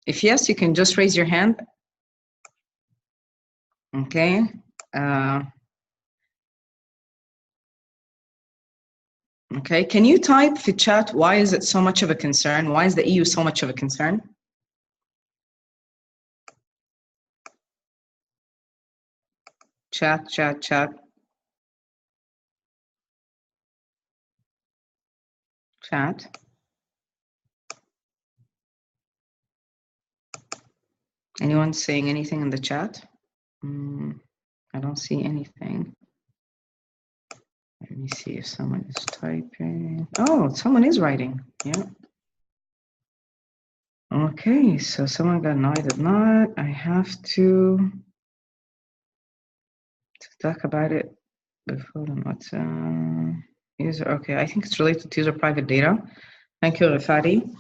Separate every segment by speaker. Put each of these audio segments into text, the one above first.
Speaker 1: If yes, you can just raise your hand. Okay. Okay, can you type the chat, why is it so much of a concern? Why is the EU so much of a concern? Chat. Chat. Anyone saying anything in the chat? I don't see anything. Let me see if someone is typing. Oh, someone is writing. Yeah. Okay, so someone got no, I did not. I have to talk about it before what's user. Okay, I think it's related to user private data. Thank you, Rafari.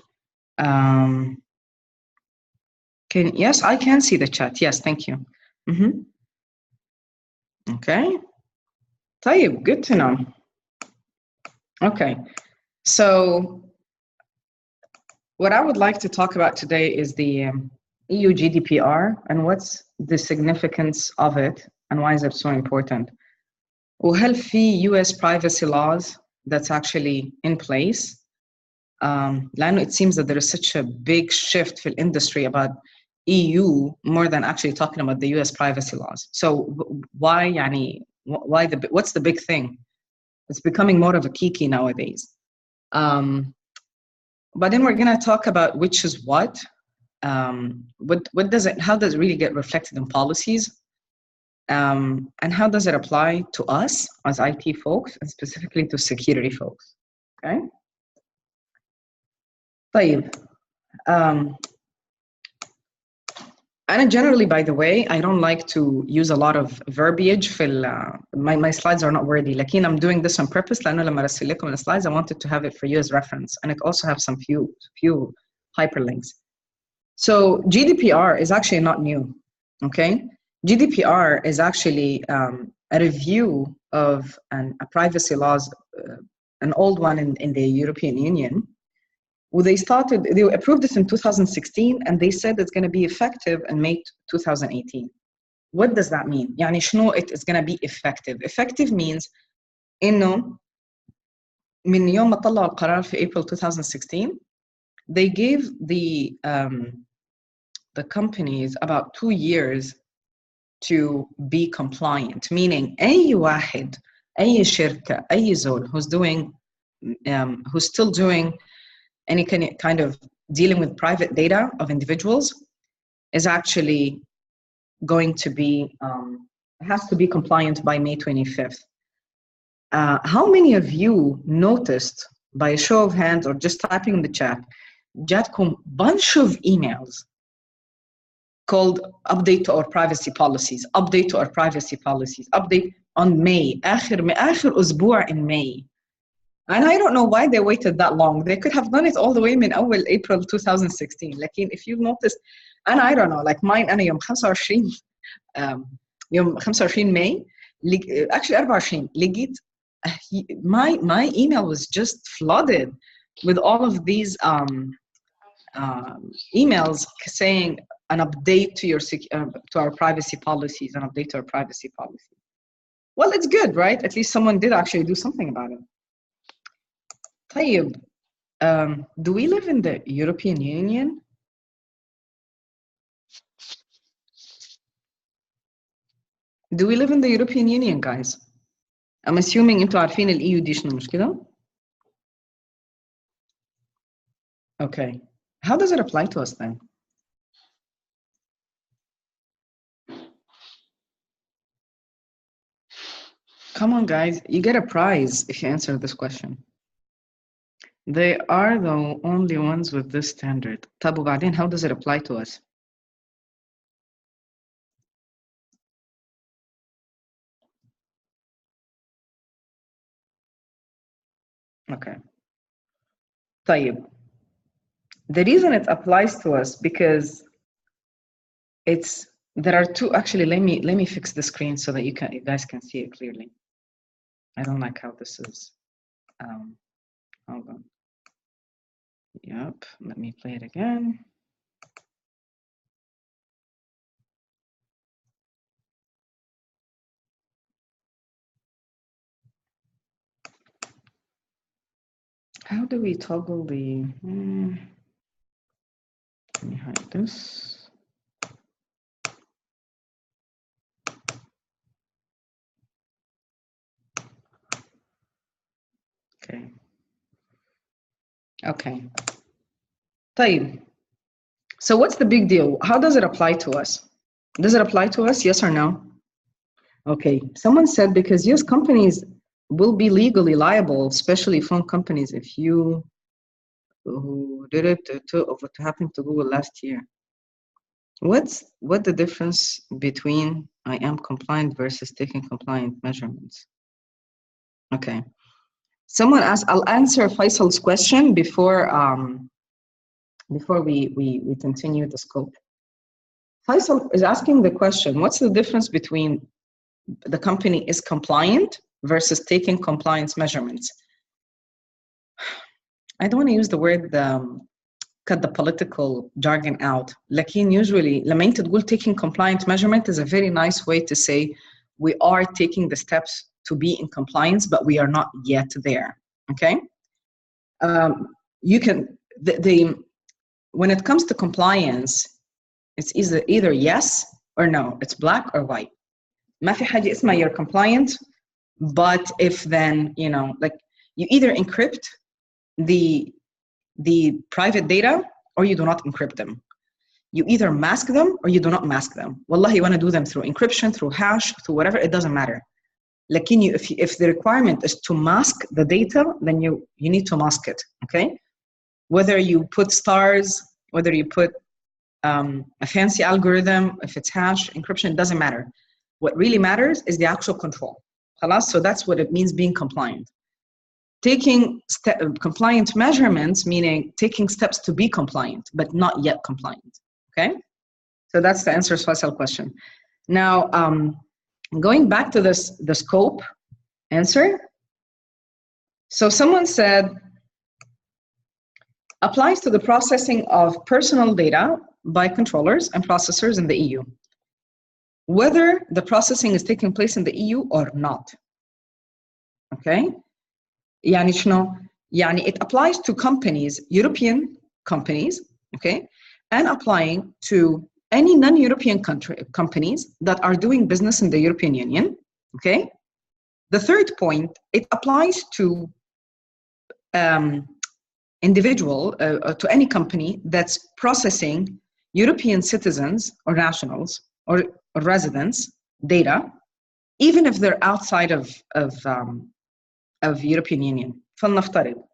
Speaker 1: Yes, I can see the chat. Yes, thank you. Okay. طيب, good to know. Okay, so what I would like to talk about today is the EU GDPR and what's the significance of it and why is it so important. وهل في US privacy laws that's actually in place? لأنه it seems that there is such a big shift في industry about EU more than actually talking about the US privacy laws. So why يعني what's the big thing? It's becoming more of a kiki nowadays. But then we're going to talk about which is what does it, how does it really get reflected in policies, and how does it apply to us as IT folks and specifically to security folks. Okay. طيب. And generally, by the way, I don't like to use a lot of verbiage. My slides are not wordy. Lakin I'm doing this on purpose. لأنه لما أرسل لكم the slides, I wanted to have it for you as reference, and it also have some few hyperlinks. So GDPR is actually not new. Okay, GDPR is actually a review of a privacy laws, an old one in the European Union. Well, they approved this in 2016 and they said it's going to be effective in May 2018. What does that mean? يعني شنو it is going to be effective? Effective means إنه من يوم ما طلعوا القرار في April 2016, they gave the companies about 2 years to be compliant, meaning أي واحد, أي شركة, أي زول who's still doing any kind of dealing with private data of individuals is actually going to be, has to be compliant by May 25th. How many of you noticed, by a show of hands or just typing in the chat, جاتكم bunch of emails called update to our privacy policies, update to our privacy policies, update on May, آخر أسبوع in May. And I don't know why they waited that long. They could have done it all the way من أول April 2016. لكن if you've noticed, and I don't know, like mine أنا يوم 25 يوم 25 May, actually 24 لقيت my email was just flooded with all of these emails saying an update to your to our privacy policies, an update to our privacy policy. Well, it's good, right? At least someone did actually do something about it. طيب, do we live in the European Union? Do we live in the European Union, guys? I'm assuming انتوا عارفين ال EU دي شنو مش كده? Okay. How does it apply to us then? Come on, guys. You get a prize if you answer this question. They are the only ones with this standard. طب وبعدين, how does it apply to us? Okay. طيب. The reason it applies to us because there are two, actually let me fix the screen so that you guys can see it clearly. I don't like how this is. Hold on. Yep, let me play it again. how do we toggle the, let me hide this. Okay. Okay. طيب. So what's the big deal? How does it apply to us? Does it apply to us, yes or no? Okay, someone said because US companies will be legally liable, especially phone companies, if you who did it to what happened to Google last year. What the difference between I am compliant versus taking compliant measurements? Okay. Someone asked, I'll answer Faisal's question before we continue the scope. Faisal is asking the question, what's the difference between the company is compliant versus taking compliance measurements? I don't want to use the word cut the political jargon out. لكن usually لما انت تقول taking compliant measurement is a very nice way to say we are taking the steps to be in compliance, but we are not yet there. Okay? You can when it comes to compliance, it's either yes or no. It's black or white. ما في حاجة اسمها you're compliant, but if then, you know, like you either encrypt the private data or you do not encrypt them. You either mask them or you do not mask them. Wallah, you want to do them through encryption, through hash, through whatever, it doesn't matter. Lakin if the requirement is to mask the data, then you need to mask it, okay? Whether you put stars, whether you put a fancy algorithm, if it's hash, encryption, it doesn't matter. What really matters is the actual control. So that's what it means being compliant. Taking compliant measurements, meaning taking steps to be compliant, but not yet compliant, okay? So that's the answer to Faisal's question. Now, going back to the scope answer. So someone said, applies to the processing of personal data by controllers and processors in the EU, whether the processing is taking place in the EU or not, okay? يعني شنو؟ يعني it applies to companies, European companies, okay, and applying to any non-European companies that are doing business in the European Union, okay? The third point, it applies to individual, to any company that's processing European citizens or nationals or residents data, even if they're outside of European Union. فلنفترض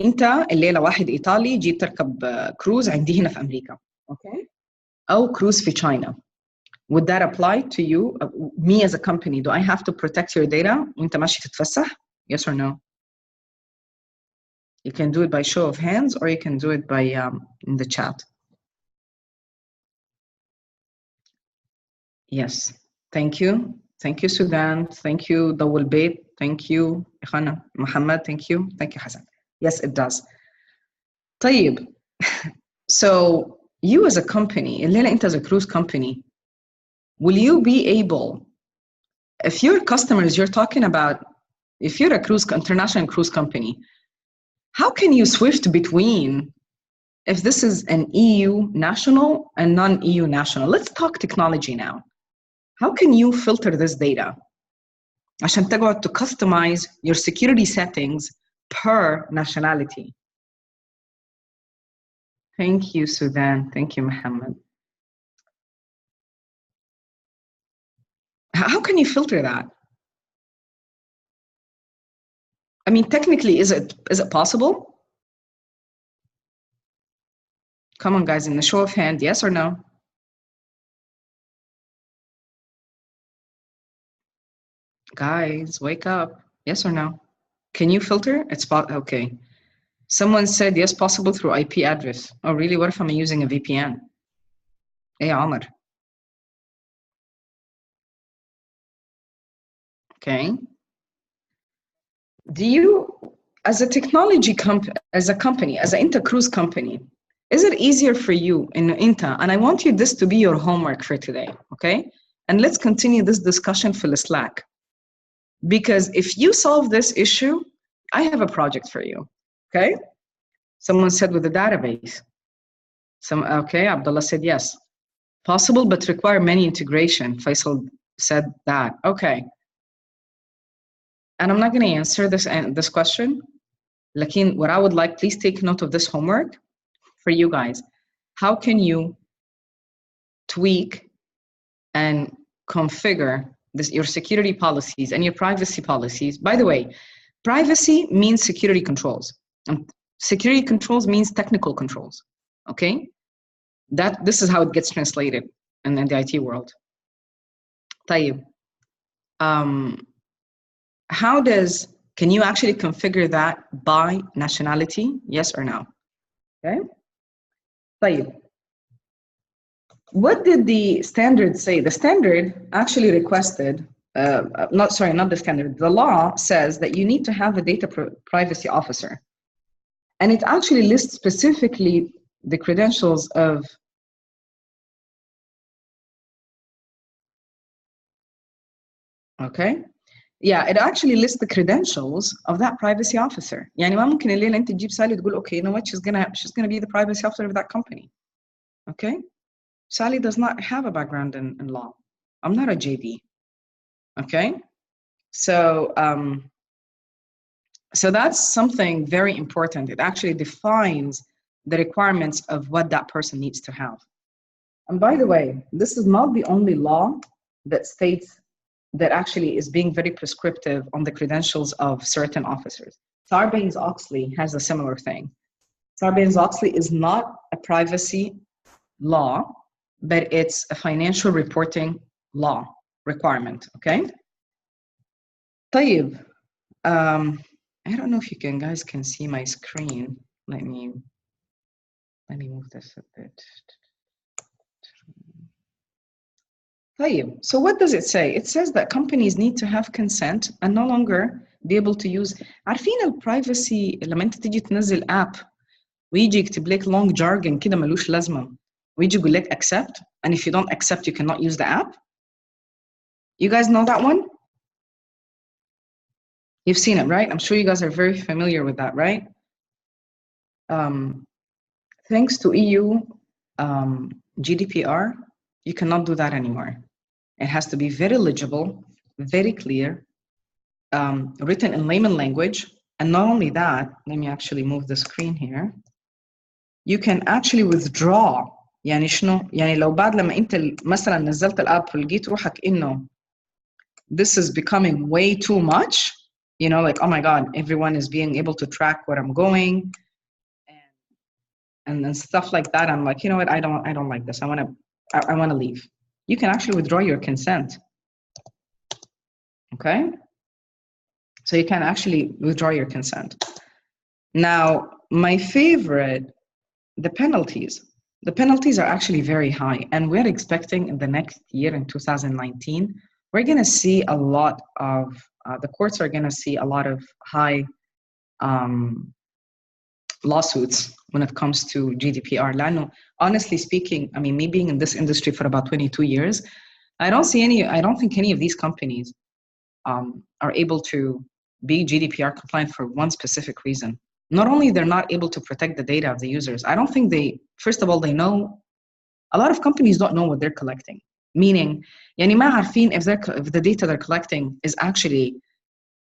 Speaker 1: انت الليله واحد ايطالي جيت تركب كروز عندي هنا في امريكا، okay, او كروز في China. Would that apply to you, me as a company? Do I have to protect your data وانت ماشي تتفسح? Yes or no? You can do it by show of hands or you can do it by in the chat. Yes, thank you. Thank you, Sudan. Thank you, Dawul Bait. Thank you, Ikhana Muhammad. Thank you. Thank you, Hassan. Yes, it does. طيب. So you as a company, الليلة أنت as a cruise company, will you be able, if your customers you're talking about, if you're a international cruise company, how can you swift between if this is an EU national and non-EU national? Let's talk technology now. How can you filter this data? عشان تقعد to customize your security settings per nationality. Thank you, Sudan. Thank you, Muhammad. How can you filter that? I mean, technically, is it possible? Come on, guys, in the show of hand, yes or no? Guys, wake up. Yes or no? Can you filter? It's okay. Someone said yes, possible through IP address. Oh, really? What if I'm using a VPN? Hey, Omar. Okay. Do you, as a technology company, as an inter-cruise company, is it easier for you in Inta? And I want you this to be your homework for today, okay? And let's continue this discussion for the Slack. Because if you solve this issue, I have a project for you, okay? Someone said with the database. Okay, Abdullah said yes. Possible, but require many integration. Faisal said that. Okay. And I'm not going to answer this question. Lakin, what I would like, please take note of this homework for you guys. How can you tweak and configure your security policies and your privacy policies? By the way, privacy means security controls. And security controls means technical controls. Okay? This is how it gets translated in the IT world. طيب. Can you actually configure that by nationality? Yes or no? Okay. طيب. What did the standard say? The standard actually requested, not the standard, the law says that you need to have a data privacy officer. And it actually lists specifically the credentials of okay. Yeah, it actually lists the credentials of that privacy officer. يعني ما ممكن الليلة أنت تجيب Sally وتقول okay, you know what, she's gonna be the privacy officer of that company. Okay? Sally does not have a background in law. I'm not a JD. Okay? So that's something very important. It actually defines the requirements of what that person needs to have. And by the way, this is not the only law that states that actually is being very prescriptive on the credentials of certain officers. Sarbanes-Oxley has a similar thing. Sarbanes-Oxley is not a privacy law, but it's a financial reporting law requirement, okay? طيب, I don't know if you guys can see my screen. Let me move this a bit. So what does it say? It says that companies need to have consent and no longer be able to use. عارفين البرايفسي لما انت تيجي تنزل app ويجي يكتب لك long jargon كده ملوش لازمة ويجي يقول لك accept, and if you don't accept you cannot use the app. You guys know that one? You've seen it, right? I'm sure you guys are very familiar with that, right? Thanks to EU GDPR, you cannot do that anymore. It has to be very legible, very clear, written in layman language. And not only that, let me actually move the screen here. You can actually withdraw. يعني شنو؟ يعني لو بعد لما أنت مثلا نزلت الأب ولقيت روحك إنه this is becoming way too much, you know, like, oh my God, everyone is being able to track where I'm going and stuff like that. I'm like, you know what, I don't like this. I want to leave. You can actually withdraw your consent. Okay? So you can actually withdraw your consent. Now, my favorite, the penalties. The penalties are actually very high, and we're expecting in the next year, in 2019, we're going to see a lot of, the courts are going to see a lot of high lawsuits when it comes to GDPR. لأنه, honestly speaking, I mean, me being in this industry for about 22 years, I don't think any of these companies are able to be GDPR compliant for one specific reason. Not only they're not able to protect the data of the users, I don't think first of all, they know, a lot of companies don't know what they're collecting. Meaning, يعني ما عارفين if the data they're collecting is actually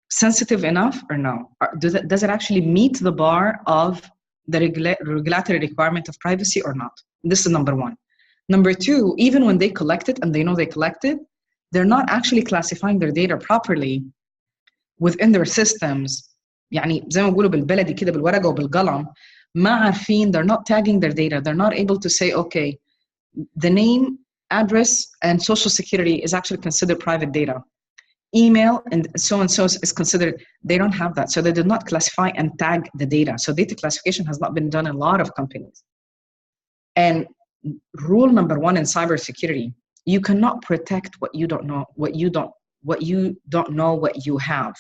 Speaker 1: sensitive enough or no. Does it actually meet the bar of the regulatory requirement of privacy or not? This is number one. Number two, even when they collect it and they know they collect it, they're not actually classifying their data properly within their systems. يعني زي ما بيقولوا بالبلدي كده بالورقة وبالقلم ما عارفين, they're not tagging their data. They're not able to say, okay, the name, address, and social security is actually considered private data. Email and so is considered, they don't have that. So they did not classify and tag the data. So data classification has not been done in a lot of companies. And rule number one in cybersecurity, you cannot protect what you don't know, what you don't know what you have.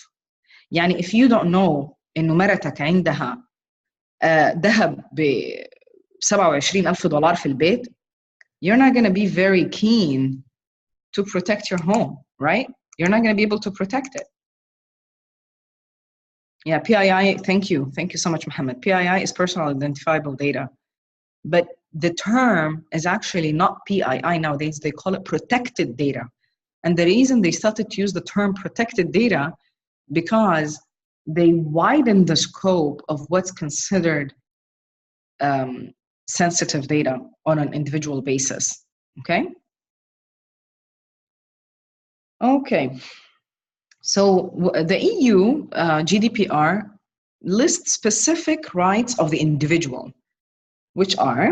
Speaker 1: يعني if you don't know إنه مرتك عندها ذهب $27,000 في البيت, you're not going to be very keen to protect your home, right? You're not going to be able to protect it. Yeah, PII, thank you so much, Mohammed. PII is personal identifiable data, but the term is actually not PII nowadays. They call it protected data. And the reason they started to use the term protected data, because they widened the scope of what's considered sensitive data on an individual basis, okay? Okay, so the EU GDPR lists specific rights of the individual, which are,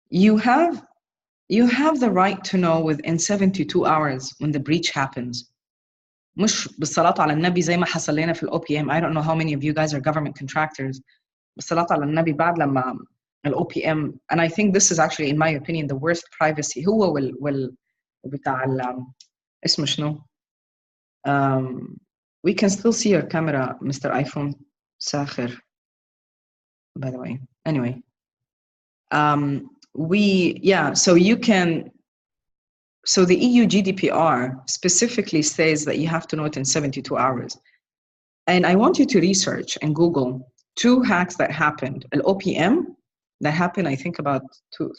Speaker 1: you have the right to know within 72 hours when the breach happens. مش بالصلاة على النبي زي ما حصل لنا في OPM. I don't know how many of you guys are government contractors. بالصلاة على النبي بعد لما OPM, and I think this is actually, in my opinion, the worst privacy. هو بتاع اسمه شنو? We can still see your camera, Mr. iPhone ساخر, by the way. Anyway, so you can. So the EU GDPR specifically says that you have to know it in 72 hours. And I want you to research and Google 2 hacks that happened. An OPM that happened, I think, about 2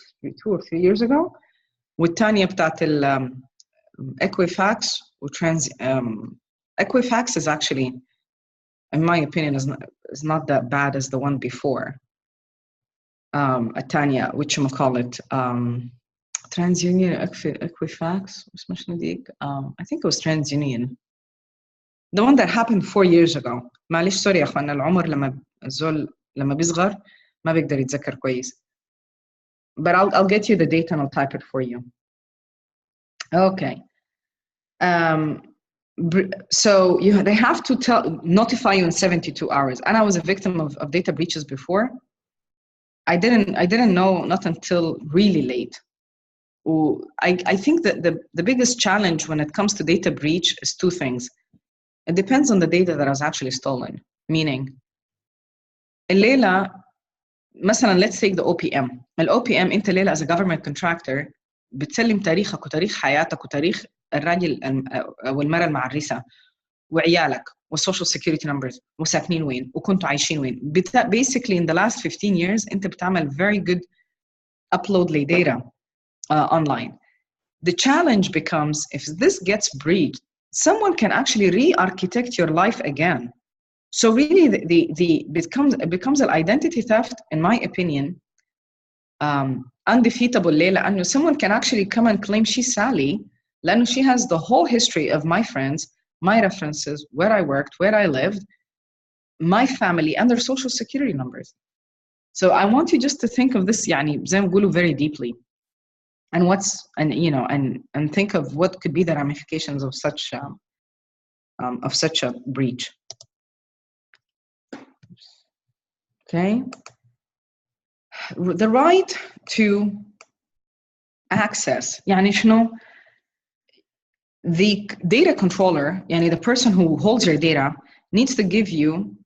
Speaker 1: or 3 years ago. والتانية بتاعت Equifax Equifax is actually, in my opinion, is not that bad as the one before. التانية, whatchamacallit, TransUnion Equifax, I think it was TransUnion. The one that happened 4 years ago. معلش سوري يا اخوانا, العمر لما الزول لما بيصغر ما بيقدر يتذكر كويس. But I'll get you the date and I'll type it for you. Okay. So they have to notify you in 72 hours. And I was a victim of data breaches before. I didn't know not until really late. I think that the biggest challenge when it comes to data breach is 2 things. It depends on the data that was actually stolen. Meaning, الليلة مثلا, let's take the OPM. OPM انت ليلة as a government contractor بتسلم تاريخك وتاريخ حياتك وتاريخ الراجل والمرأة المعرسة وعيالك والسوشيال سيكيورتي نمبرز وساكنين وين وكنتوا عايشين وين. Basically in the last 15 years انت بتعمل very good upload لي data online. The challenge becomes, if this gets breached, someone can actually re-architect your life again. So really, it becomes an identity theft, in my opinion, undefeatable لأنه someone can actually come and claim she's Sally, لأنه she has the whole history of my friends, my references, where I worked, where I lived, my family, and their social security numbers. So I want you just to think of this, يعني زي ما بقولوا, very deeply. And think of what could be the ramifications of such a breach. Okay, the right to access. يعني شنو? The data controller, يعني the person who holds your data, needs to give you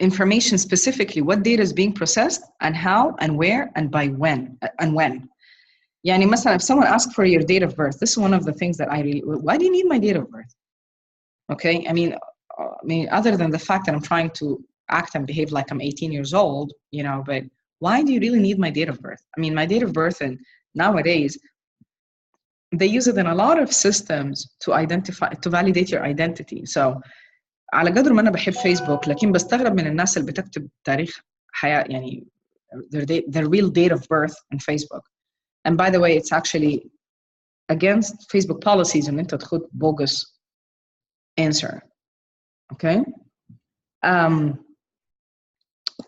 Speaker 1: information specifically what data is being processed and how and where and by when and when. يعني مثلا, if someone asks for your date of birth, this is one of the things that why do you need my date of birth? Okay, I mean, other than the fact that I'm trying to act and behave like I'm 18 years old, but why do you really need my date of birth? I mean, my date of birth, and nowadays, they use it in a lot of systems to validate your identity. So, على قدر ما أنا بحب فيسبوك, لكن بستغرب من الناس اللي بتكتب تاريخ حياة, يعني their real date of birth in Facebook. And by the way, it's actually against Facebook policies and انت تاخد bogus answer. Okay?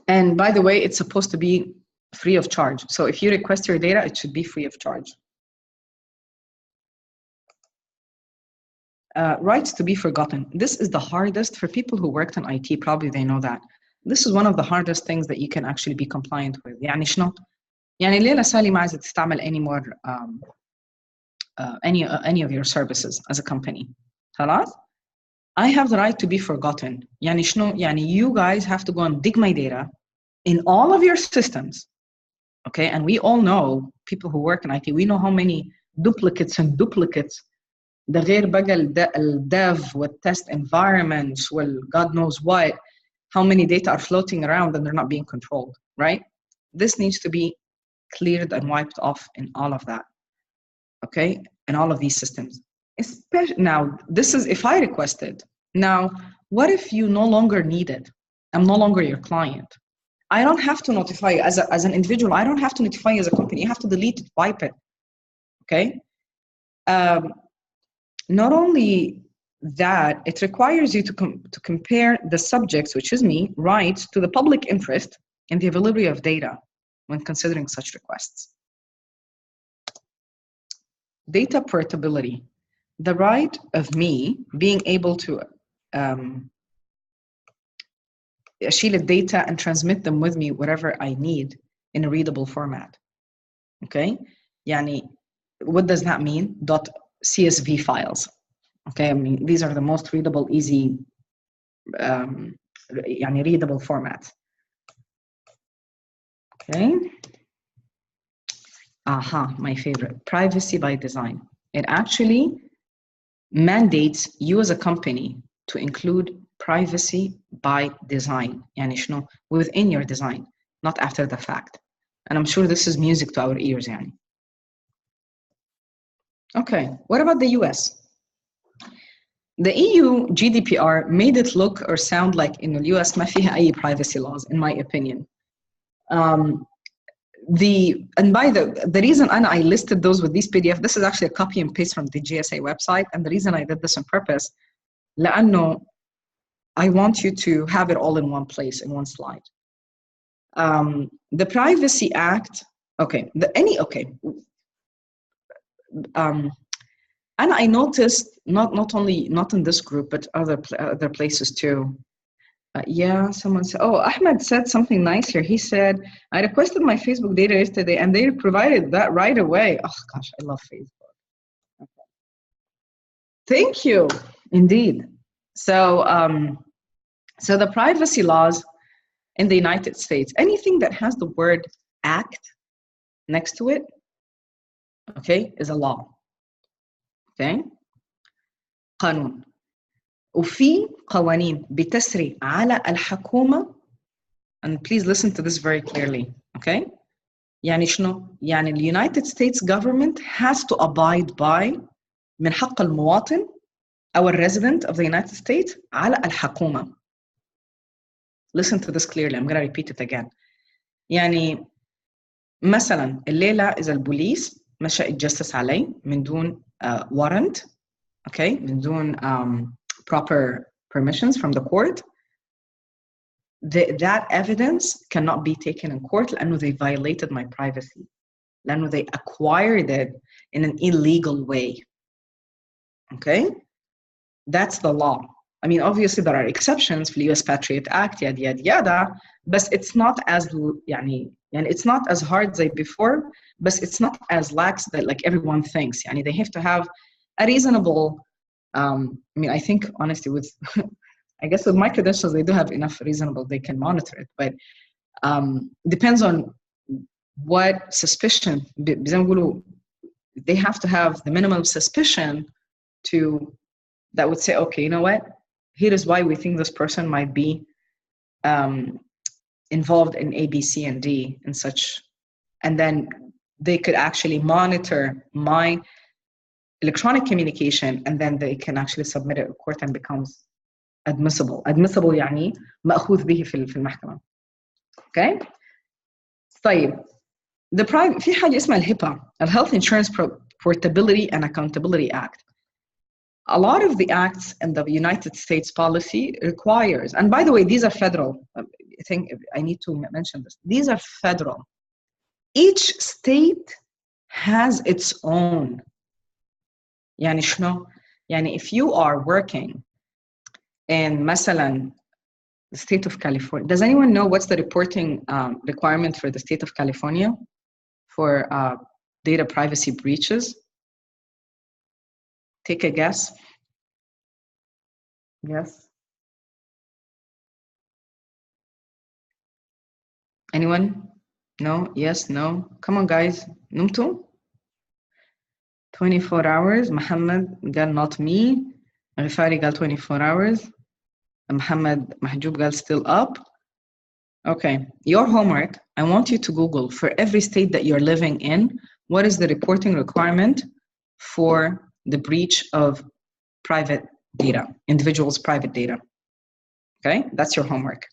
Speaker 1: And by the way, it's supposed to be free of charge. So if you request your data, it should be free of charge. Rights to be forgotten. This is the hardest for people who worked in IT. Probably they know that. This is one of the hardest things that you can actually be compliant with. يعني شنو؟ يعني ليلة سالي ما عايزة تستعمل any more any of your services as a company. خلاص؟ I have the right to be forgotten. يعني شنو؟ يعني you guys have to go and dig my data in all of your systems. Okay, and we all know, people who work in IT, we know how many duplicates ده غير بقى الdev والtest environments God knows what, how many data are floating around and they're not being controlled, right? This needs to be cleared and wiped off in all of that, okay? In all of these systems. Especially now, this is if I requested. Now, what if you no longer need it? I'm no longer your client. I don't have to notify you as an individual. I don't have to notify you as a company. You have to delete it, wipe it, okay? Not only that, it requires you to compare the subjects, which is me, rights to the public interest and the availability of data when considering such requests. Data portability, the right of me being able to أشيل الدata and transmit them with me whatever I need in a readable format. Okay, يعني what does that mean? .csv files. Okay, I mean these are the most readable, easy, يعني readable formats. Okay. My favorite, privacy by design. It actually mandates you as a company to include privacy by design, يعني شنو? Within your design, not after the fact. And I'm sure this is music to our ears, يعني. Okay, what about the US? The EU GDPR made it look or sound like in the US ما فيها أي privacy laws, in my opinion. And by the reason I listed those with these PDF, this is actually a copy and paste from the GSA website, and the reason I did this on purpose, لأنه I want you to have it all in one place, in one slide. The Privacy Act, okay, and I noticed not only not in this group but other places too. Yeah, someone said, oh, Ahmed said something nice here. He said, I requested my Facebook data yesterday and they provided that right away. Oh gosh, I love Facebook. Okay. Thank you, indeed. So, so the privacy laws in the United States, anything that has the word act next to it, okay, is a law. Okay? قانون. وفي قوانين بتسري على الحكومة, and please listen to this very clearly, okay? يعني شنو؟ يعني the United States government has to abide by من حق المواطن أو resident of the United States على الحكومة. Listen to this clearly, I'm gonna repeat it again. يعني مثلا الليلة إذا البوليس مشى يتجسس علي من دون warrant, okay, من دون proper permissions from the court, that evidence cannot be taken in court لأنه they violated my privacy, لأنه they acquired it in an illegal way. Okay? That's the law. I mean, obviously there are exceptions for the U.S. Patriot Act, yada, yada, yada, but it's not as, يعني it's not as hard as before, but it's not as lax that like everyone thinks. يعني they have to have a reasonable, I mean, I think honestly with, I guess with my credentials, they do have enough reasonable, they can monitor it, but depends on what suspicion, they have to have the minimum suspicion to, that would say, okay, you know what? Here is why we think this person might be involved in A, B, C, and D and such. And then they could actually monitor my electronic communication, and then they can actually submit it to court and becomes admissible. Admissible يعني مأخوذ به في المحكمة. Okay? طيب. في حاجة اسمها الHIPAA, the Health Insurance Portability and Accountability Act. A lot of the acts in the United States policy requires, and by the way, these are federal. I think I need to mention this. These are federal. Each state has its own. يعني شنو؟ يعني if you are working in مثلا the state of California, does anyone know what's the reporting requirement for the state of California for data privacy breaches? Take a guess. Yes. Anyone? No? Yes? No? Come on, guys. نمتوا? 24 hours. Muhammad قال not me. غفاري قال 24 hours. Muhammad Mahjoub قال still up. Okay, your homework, I want you to Google for every state that you're living in, what is the reporting requirement for the breach of private data, individuals' private data. Okay, that's your homework.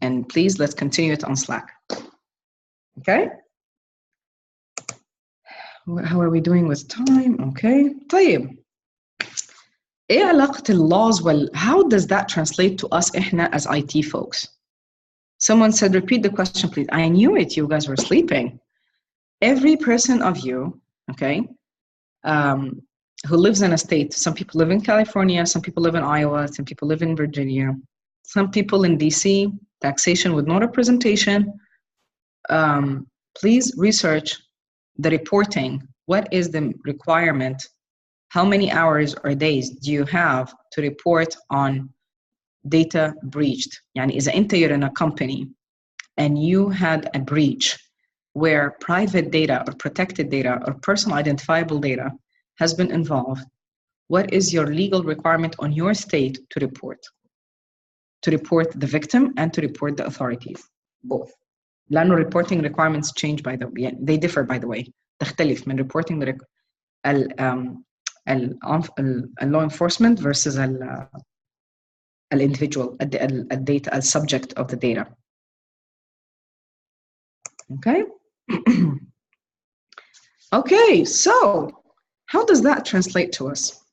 Speaker 1: And please, let's continue it on Slack. Okay? How are we doing with time? Okay. طيب. إيه علاقة laws? Well, how does that translate to us إحنا as IT folks? Someone said, repeat the question, please. I knew it. You guys were sleeping. Every person of you, okay, who lives in a state, some people live in California, some people live in Iowa, some people live in Virginia, some people in DC, taxation with no representation. Please research the reporting. What is the requirement? How many hours or days do you have to report on data breached? يعني إذا أنت you're in a company and you had a breach where private data or protected data or personal identifiable data has been involved, what is your legal requirement on your state to report? To report the victim and to report the authorities, both. لأنه reporting requirements change by the way, they differ by the way. تختلف من reporting the law enforcement versus individual, data, subject of the data. Okay. Okay, so how does that translate to us?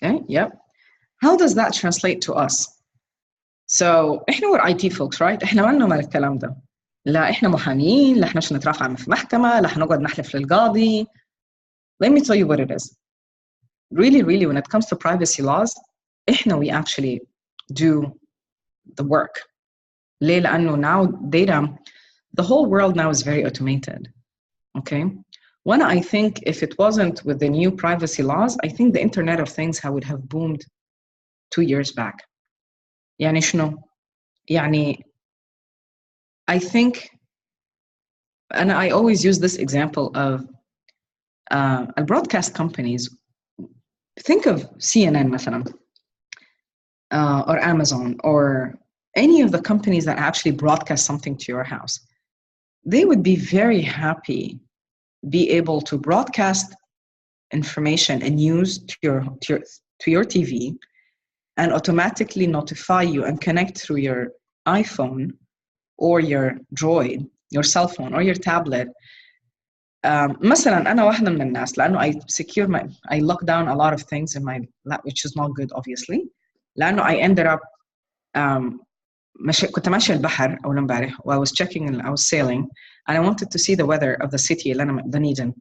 Speaker 1: Okay, yep. How does that translate to us? So احنا we're IT folks, right? احنا ما لنا مال الكلام ده. لا احنا محامين، لا احنا نترافع في محكمة، لا احنا نقعد نحلف للقاضي. Let me tell you what it is. Really, really, when it comes to privacy laws, احنا we actually do the work. ليه؟ لأنه now data, the whole world now is very automated. Okay. When I think if it wasn't with the new privacy laws, I think the Internet of Things would have boomed 2 years back. يعني شنو؟ يعني I think, and I always use this example of broadcast companies. Think of CNN مثلا, or Amazon, or any of the companies that actually broadcast something to your house. They would be very happy be able to broadcast information and news to your TV and automatically notify you and connect through your iPhone or your Droid, your cell phone or your tablet. مثلا أنا واحدة من الناس لأنه I lock down a lot of things in my lap, which is not good obviously. لأنه I ended up كنت ماشية البحر أول امبارح I was checking and I was sailing and I wanted to see the weather of the city اللي أنا Dunedin.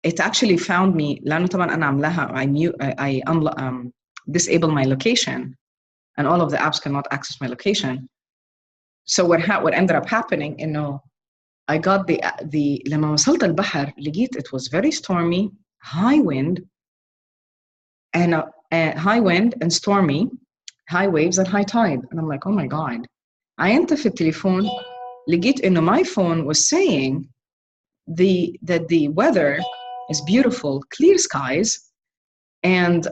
Speaker 1: It actually found me لأنه طبعا أنا عاملاها I disable my location and all of the apps cannot access my location. So what ended up happening إنه I got the لما وصلت البحر لقيت it was very stormy, high wind and stormy, high waves and high tide. And I'm like, oh my God. عينت في التليفون لقيت إنه my phone was saying that the weather is beautiful, clear skies, and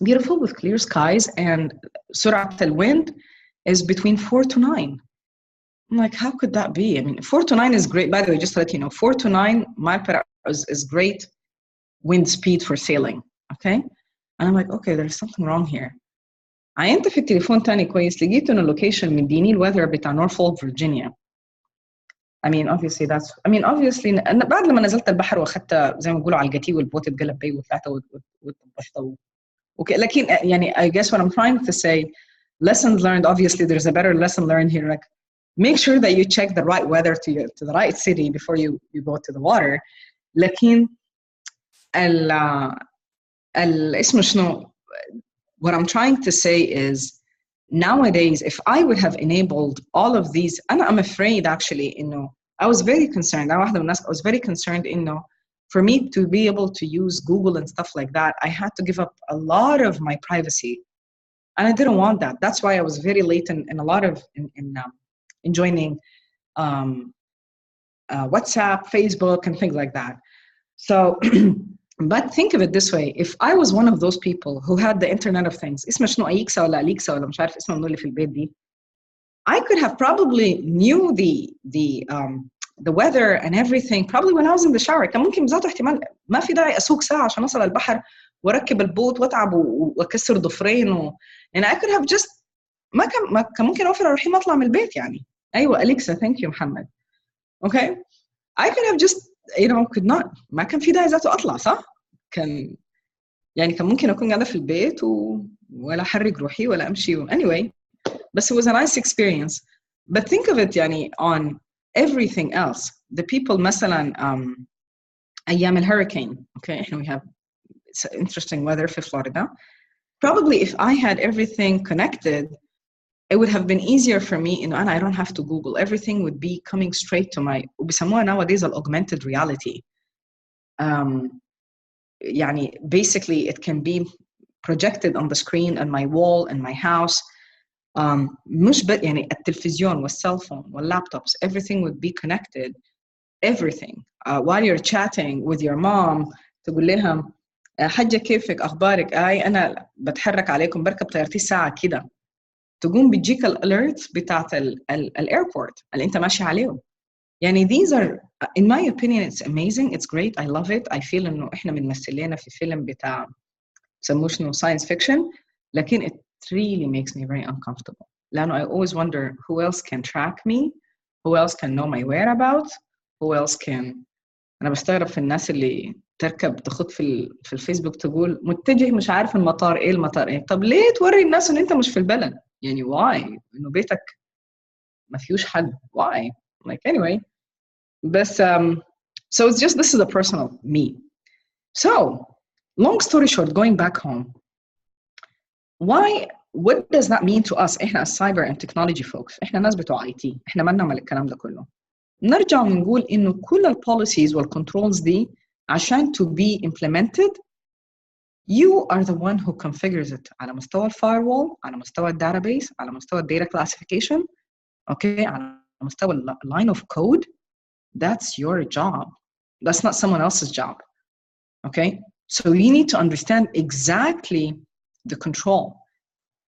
Speaker 1: beautiful with clear skies, and سرعة الwind is between 4 to 9. I'm like, how could that be? I mean, 4 to 9 is great. By the way, just to let you know, 4 to 9 miles per hour is great wind speed for sailing. Okay? And I'm like, okay, there's something wrong here. عينت في التليفون تاني كويس لقيت إنه اللوكيشن مديني الweather بتاع Norfolk, Virginia. I mean, obviously بعد لما نزلت البحر واخدت زي ما بيقولوا على الجتي والبوت اتقلب بي وطلعت وطبشت okay. لكن يعني I guess what I'm trying to say, lessons learned. Obviously, there's a better lesson learned here. Like, make sure that you check the right weather to the right city before you go to the water. لكن اسمه شنو? What I'm trying to say is, nowadays, if I would have enabled all of these, and I'm afraid actually, I was very concerned. I was very concerned, for me to be able to use Google and stuff like that, I had to give up a lot of my privacy. And I didn't want that. That's why I was very late in a lot of in joining WhatsApp, Facebook, and things like that. So, but think of it this way: if I was one of those people who had the Internet of Things, اسمه شنو أليكسا ولا أليكسا ولا مش عارف اسمه منو اللي في البيت دي, I could have probably knew the weather and everything probably when I was in the shower. كان ممكن بذاته احتمال ما في داعي أسوق ساعة عشان أوصل البحر وأركب البوت وأتعب وأكسر ضفرين and I could have just ما كان ممكن أوفر أروح ما أطلع من البيت يعني. أيوة أليكسا, thank you محمد. Okay, I could have just could not, ما كان في داعي ذاته أطلع صح؟ كان ممكن أكون قاعدة في البيت ولا أحرك روحي ولا أمشي anyway. But it was a nice experience. But think of it on everything else. The people مثلا أيام الهurricane, okay, we have interesting weather في Florida. Probably if I had everything connected, it would have been easier for me, and I don't have to Google. Everything would be coming straight to my, وبيسموها nowadays augmented reality. Basically it can be projected on the screen on my wall in my house. مش التلفزيون والسيلفون واللابتوبs, everything would be connected. Everything. While you're chatting with your mom, تقول لها حاجة كيفك أخبارك؟ أنا بتحرك عليكم بركب طيارتي ساعة كده. تقوم بتجيك الاليرتس بتاعت الايربورت اللي أنت ماشي عليهم. these are, in my opinion, it's amazing, it's great, I love it. I feel إنه إحنا بنمثلنا في فيلم بتاع بسموه شنو science fiction, لكن it really makes me very uncomfortable. لأنه I always wonder who else can track me, who else can know my whereabouts, who else can. أنا بستغرب في الناس اللي تركب تخط في الفيسبوك تقول متجه مش عارف المطار إيه المطار إيه. طب ليه توري الناس إن أنت مش في البلد؟ why؟ إنه بيتك ما فيهوش حد. why؟ Anyway. But so it's just, this is a personal me. So long story short, going back home, what does that mean to us? إحنا as cyber and technology folks, إحنا ناس بتوع IT, إحنا ما نعمل الكلام ده كله. نرجع ونقول إنه كل الpolicies والcontrols دي عشان to be implemented, you are the one who configures it على مستوى firewall, على مستوى database, على مستوى data classification, okay, على مستوى line of code. That's your job. That's not someone else's job. Okay? So you need to understand exactly the control.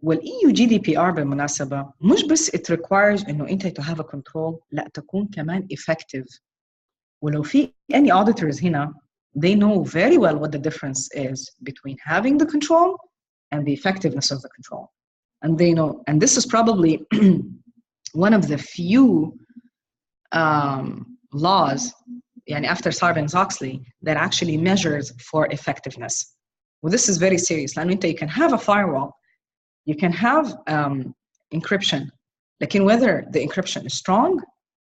Speaker 1: والEU GDPR بالمناسبة مش بس it requires إنه أنت to have a control, لا تكون كمان effective. ولو في any auditors هنا, they know very well what the difference is between having the control and the effectiveness of the control. And they know, and this is probably one of the few laws after Sarbanes-Oxley that actually measures for effectiveness. Well, this is very serious. You can have a firewall, you can have encryption, like whether the encryption is strong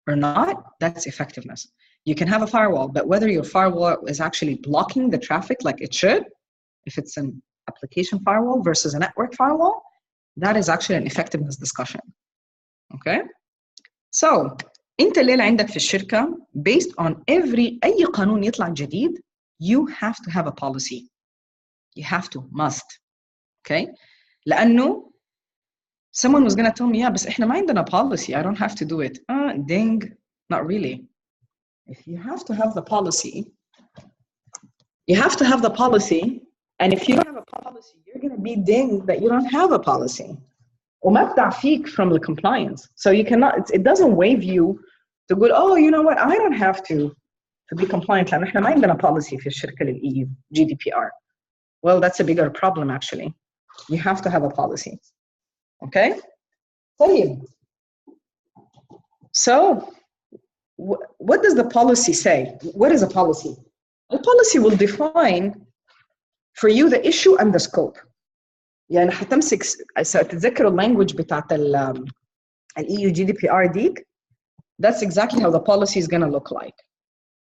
Speaker 1: or not, that's effectiveness. You can have a firewall, but whether your firewall is actually blocking the traffic like it should, if it's an application firewall versus a network firewall, that is actually an effectiveness discussion. Okay? So انت الليلة عندك في الشركة based on أي قانون يطلع جديد, you have to have a policy. You have to, must. Okay? لأنه someone was going to tell me, yeah, بس إحنا ما عندنا policy, I don't have to do it. Ding, not really. If you have to have the policy, you have to have the policy, and if you don't have a policy, you're going to be dinged that you don't have a policy. وما بتعفيك from the compliance. So you cannot, it doesn't waive you to go, oh, you know what, I don't have to be compliant. لأن إحنا ما عندنا policy في الشركة للEU GDPR. Well, that's a bigger problem actually. You have to have a policy. Okay? طيب. So what does the policy say? What is a policy? A policy will define for you the issue and the scope. هتمسك تتذكر language بتاعت EU GDPR ديك. That's exactly how the policy is going to look like.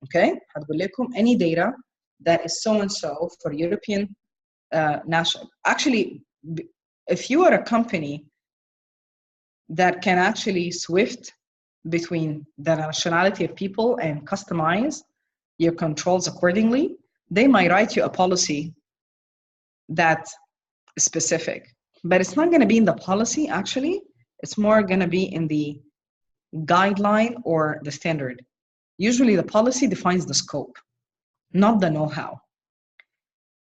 Speaker 1: Okay? هتقول لكم any data that is so and so for European national. Actually, if you are a company that can actually swift between the nationality of people and customize your controls accordingly, they might write you a policy that's specific. But it's not going to be in the policy, actually. It's more going to be in the guideline or the standard. usually the policy defines the scope, not the know-how.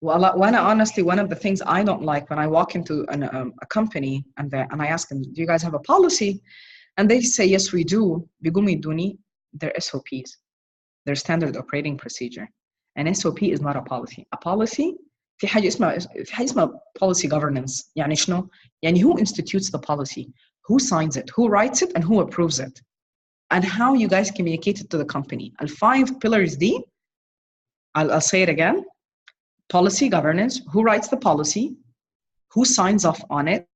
Speaker 1: Well, when honestly, one of the things I don't like when I walk into a company and I ask them, do you guys have a policy? And they say, yes, we do. بيقوموا يدوني their SOPs, their standard operating procedure. An SOP is not a policy. A policy في حاجة اسمها policy governance. يعني شنو؟ يعني who institutes the policy, who signs it, who writes it, and who approves it, and how you guys communicate it to the company. The 5 pillars دي, I'll say it again. Policy governance, who writes the policy, who signs off on it,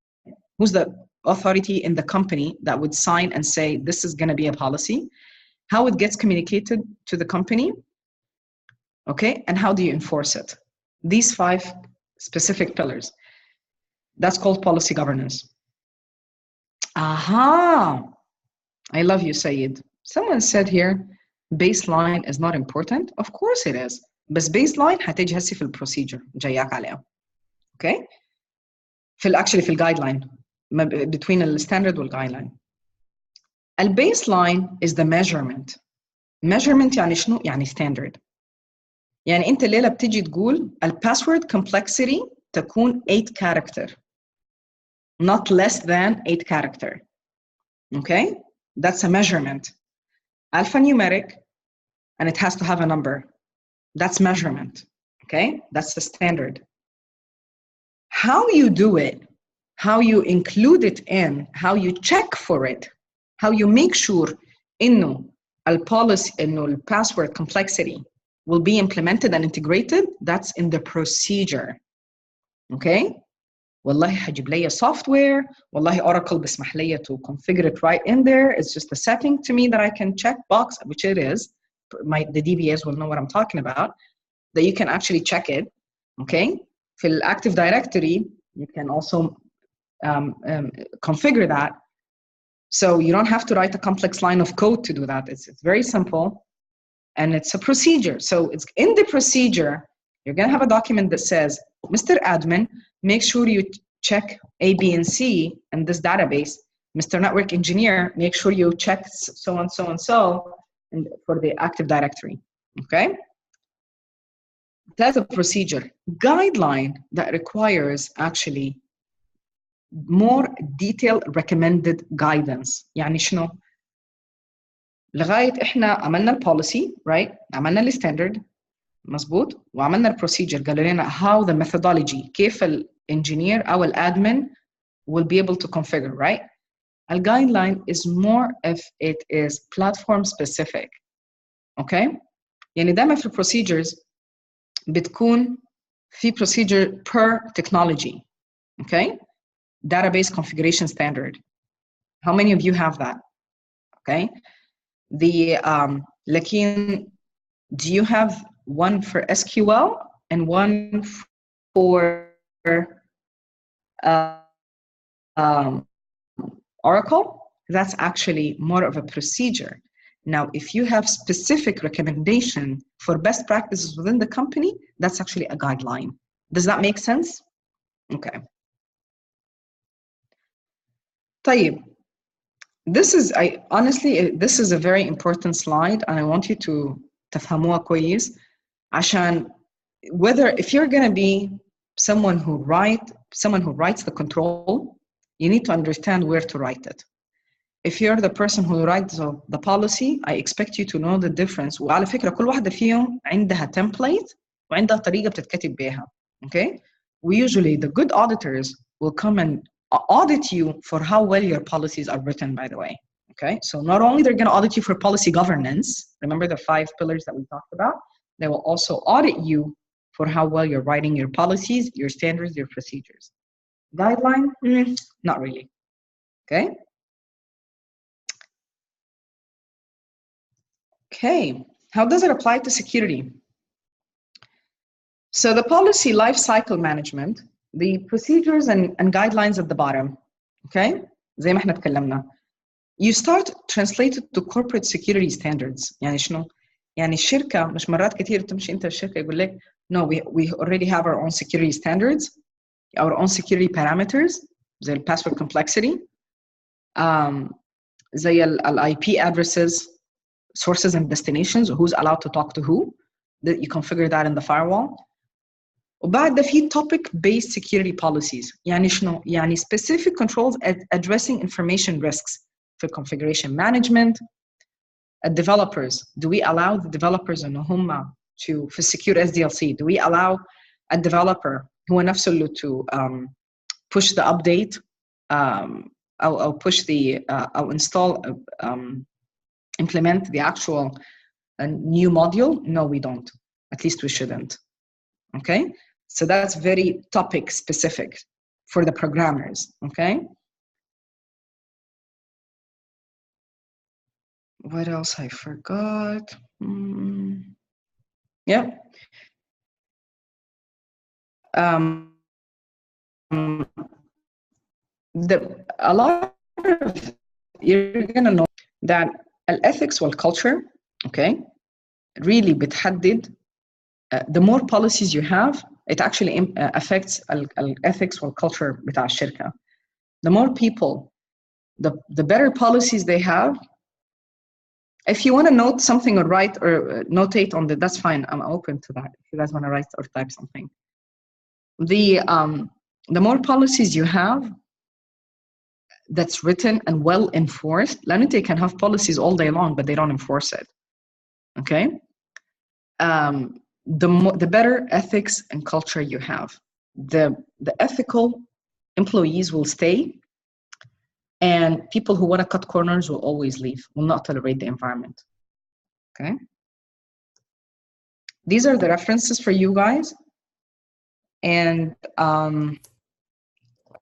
Speaker 1: who's the authority in the company that would sign and say this is going to be a policy, how it gets communicated to the company, okay, and how do you enforce it. These 5 specific pillars. That's called policy governance. Aha! I love you, Sayed. Someone said here, baseline is not important. Of course it is. بس baseline هتيجي هسي في البروسيجر جاياك عليها. Okay? Actually في الجايدلاين between the standard والجايدلاين. البيسلاين is the measurement. Measurement يعني شنو؟ يعني standard. يعني أنت الليلة بتيجي تقول الباسورد complexity تكون 8 character. Not less than 8 character. Okay? That's a measurement. Alphanumeric, and it has to have a number. That's measurement, okay? That's the standard. How you do it, how you include it in, how you check for it, how you make sure إنه الpolicy, إنه the password complexity will be implemented and integrated, that's in the procedure, okay? والله هجيب لي software, والله Oracle بسمح لي to configure it right in there. It's just a setting to me that I can check box, which it is. The DBAs will know what I'm talking about, that you can actually check it, okay? في Active Directory, you can also configure that. So you don't have to write a complex line of code to do that. It's very simple, and it's a procedure. So it's in the procedure, you're gonna have a document that says, Mr. Admin, make sure you check A, B, and C in this database. Mr. Network Engineer, make sure you check so and so and so and for the Active Directory, okay? That's a procedure. Guideline that requires actually more detailed recommended guidance. يعني شنو؟ لغاية إحنا عملنا البوليسي, right? عملنا الستاندرد, مظبوط, وعملنا البروسيجر, قالوا لنا how the methodology, كيف الانجينير أو الادمن will be able to configure, right? A guideline is more if it is platform specific, okay? يعني دائما في procedures بتكون في procedure per technology, okay? Database configuration standard. How many of you have that? Okay. لكن do you have one for SQL and one for Oracle? That's actually more of a procedure. Now, if you have specific recommendation for best practices within the company, that's actually a guideline. Does that make sense? Okay. طيب. This is a very important slide, and I want you to تفهموها كويس عشان if you're going to be someone who writes the control, you need to understand where to write it. If you're the person who writes the policy, I expect you to know the difference. وعلى فكرة كل واحدة فيهم عندها template وعندها طريقة بتتكتب بيها. Okay? Usually the good auditors will come and audit you for how well your policies are written, by the way. Okay? So not only they're going to audit you for policy governance, remember the 5 pillars that we talked about, they will also audit you for how well you're writing your policies, your standards, your procedures. Guideline? Not really. Okay? Okay, how does it apply to security? So the policy life cycle management, the procedures and guidelines at the bottom, okay? زي ما احنا اتكلمنا. You start translated to corporate security standards. يعني شنو؟ يعني الشركة مش مرات كتير تمشي انت الشركة يقول لك no, we already have our own security standards, our own security parameters, زي ال password complexity, زي ال IP addresses, sources and destinations, who's allowed to talk to who. That you configure that in the firewall. وبعد ده في topic based security policies. يعني شنو؟ يعني specific controls at addressing information risks for configuration management. Developers, do we allow the developers إن هم to for secure SDLC? Do we allow a developer هو نفسه اللي to push the update أو push the أو install implement the actual new module? No, we don't. At least we shouldn't. Okay, so that's very topic specific for the programmers. Okay, what else I forgot? Yeah. A lot of you're gonna know that ethics and culture, okay, really بتحدد the more policies you have, it actually affects ethics and culture بتاع الشركة. The more people, the better policies they have. If you want to note something or write or notate on that, that's fine. I'm open to that. If you guys want to write or type something. The more policies you have that's written and well enforced, they can have policies all day long, but they don't enforce it. Okay? The better ethics and culture you have. The ethical employees will stay, and people who want to cut corners will always leave, will not tolerate the environment. Okay? These are the references for you guys. And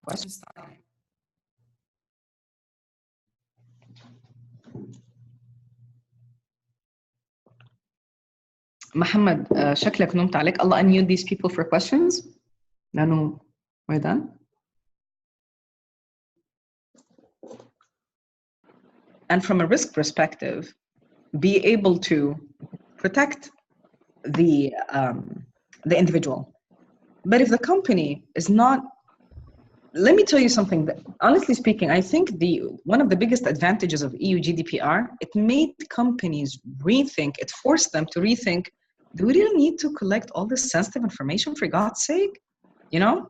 Speaker 1: questions time. محمد شكلك نمت عليك. Allah unmute these people for questions. لأنه we're done. And from a risk perspective, be able to protect the individual. But if the company is not, let me tell you something that, honestly speaking, I think one of the biggest advantages of EU GDPR, it made companies rethink, it forced them to rethink, do we really need to collect all this sensitive information for God's sake? You know?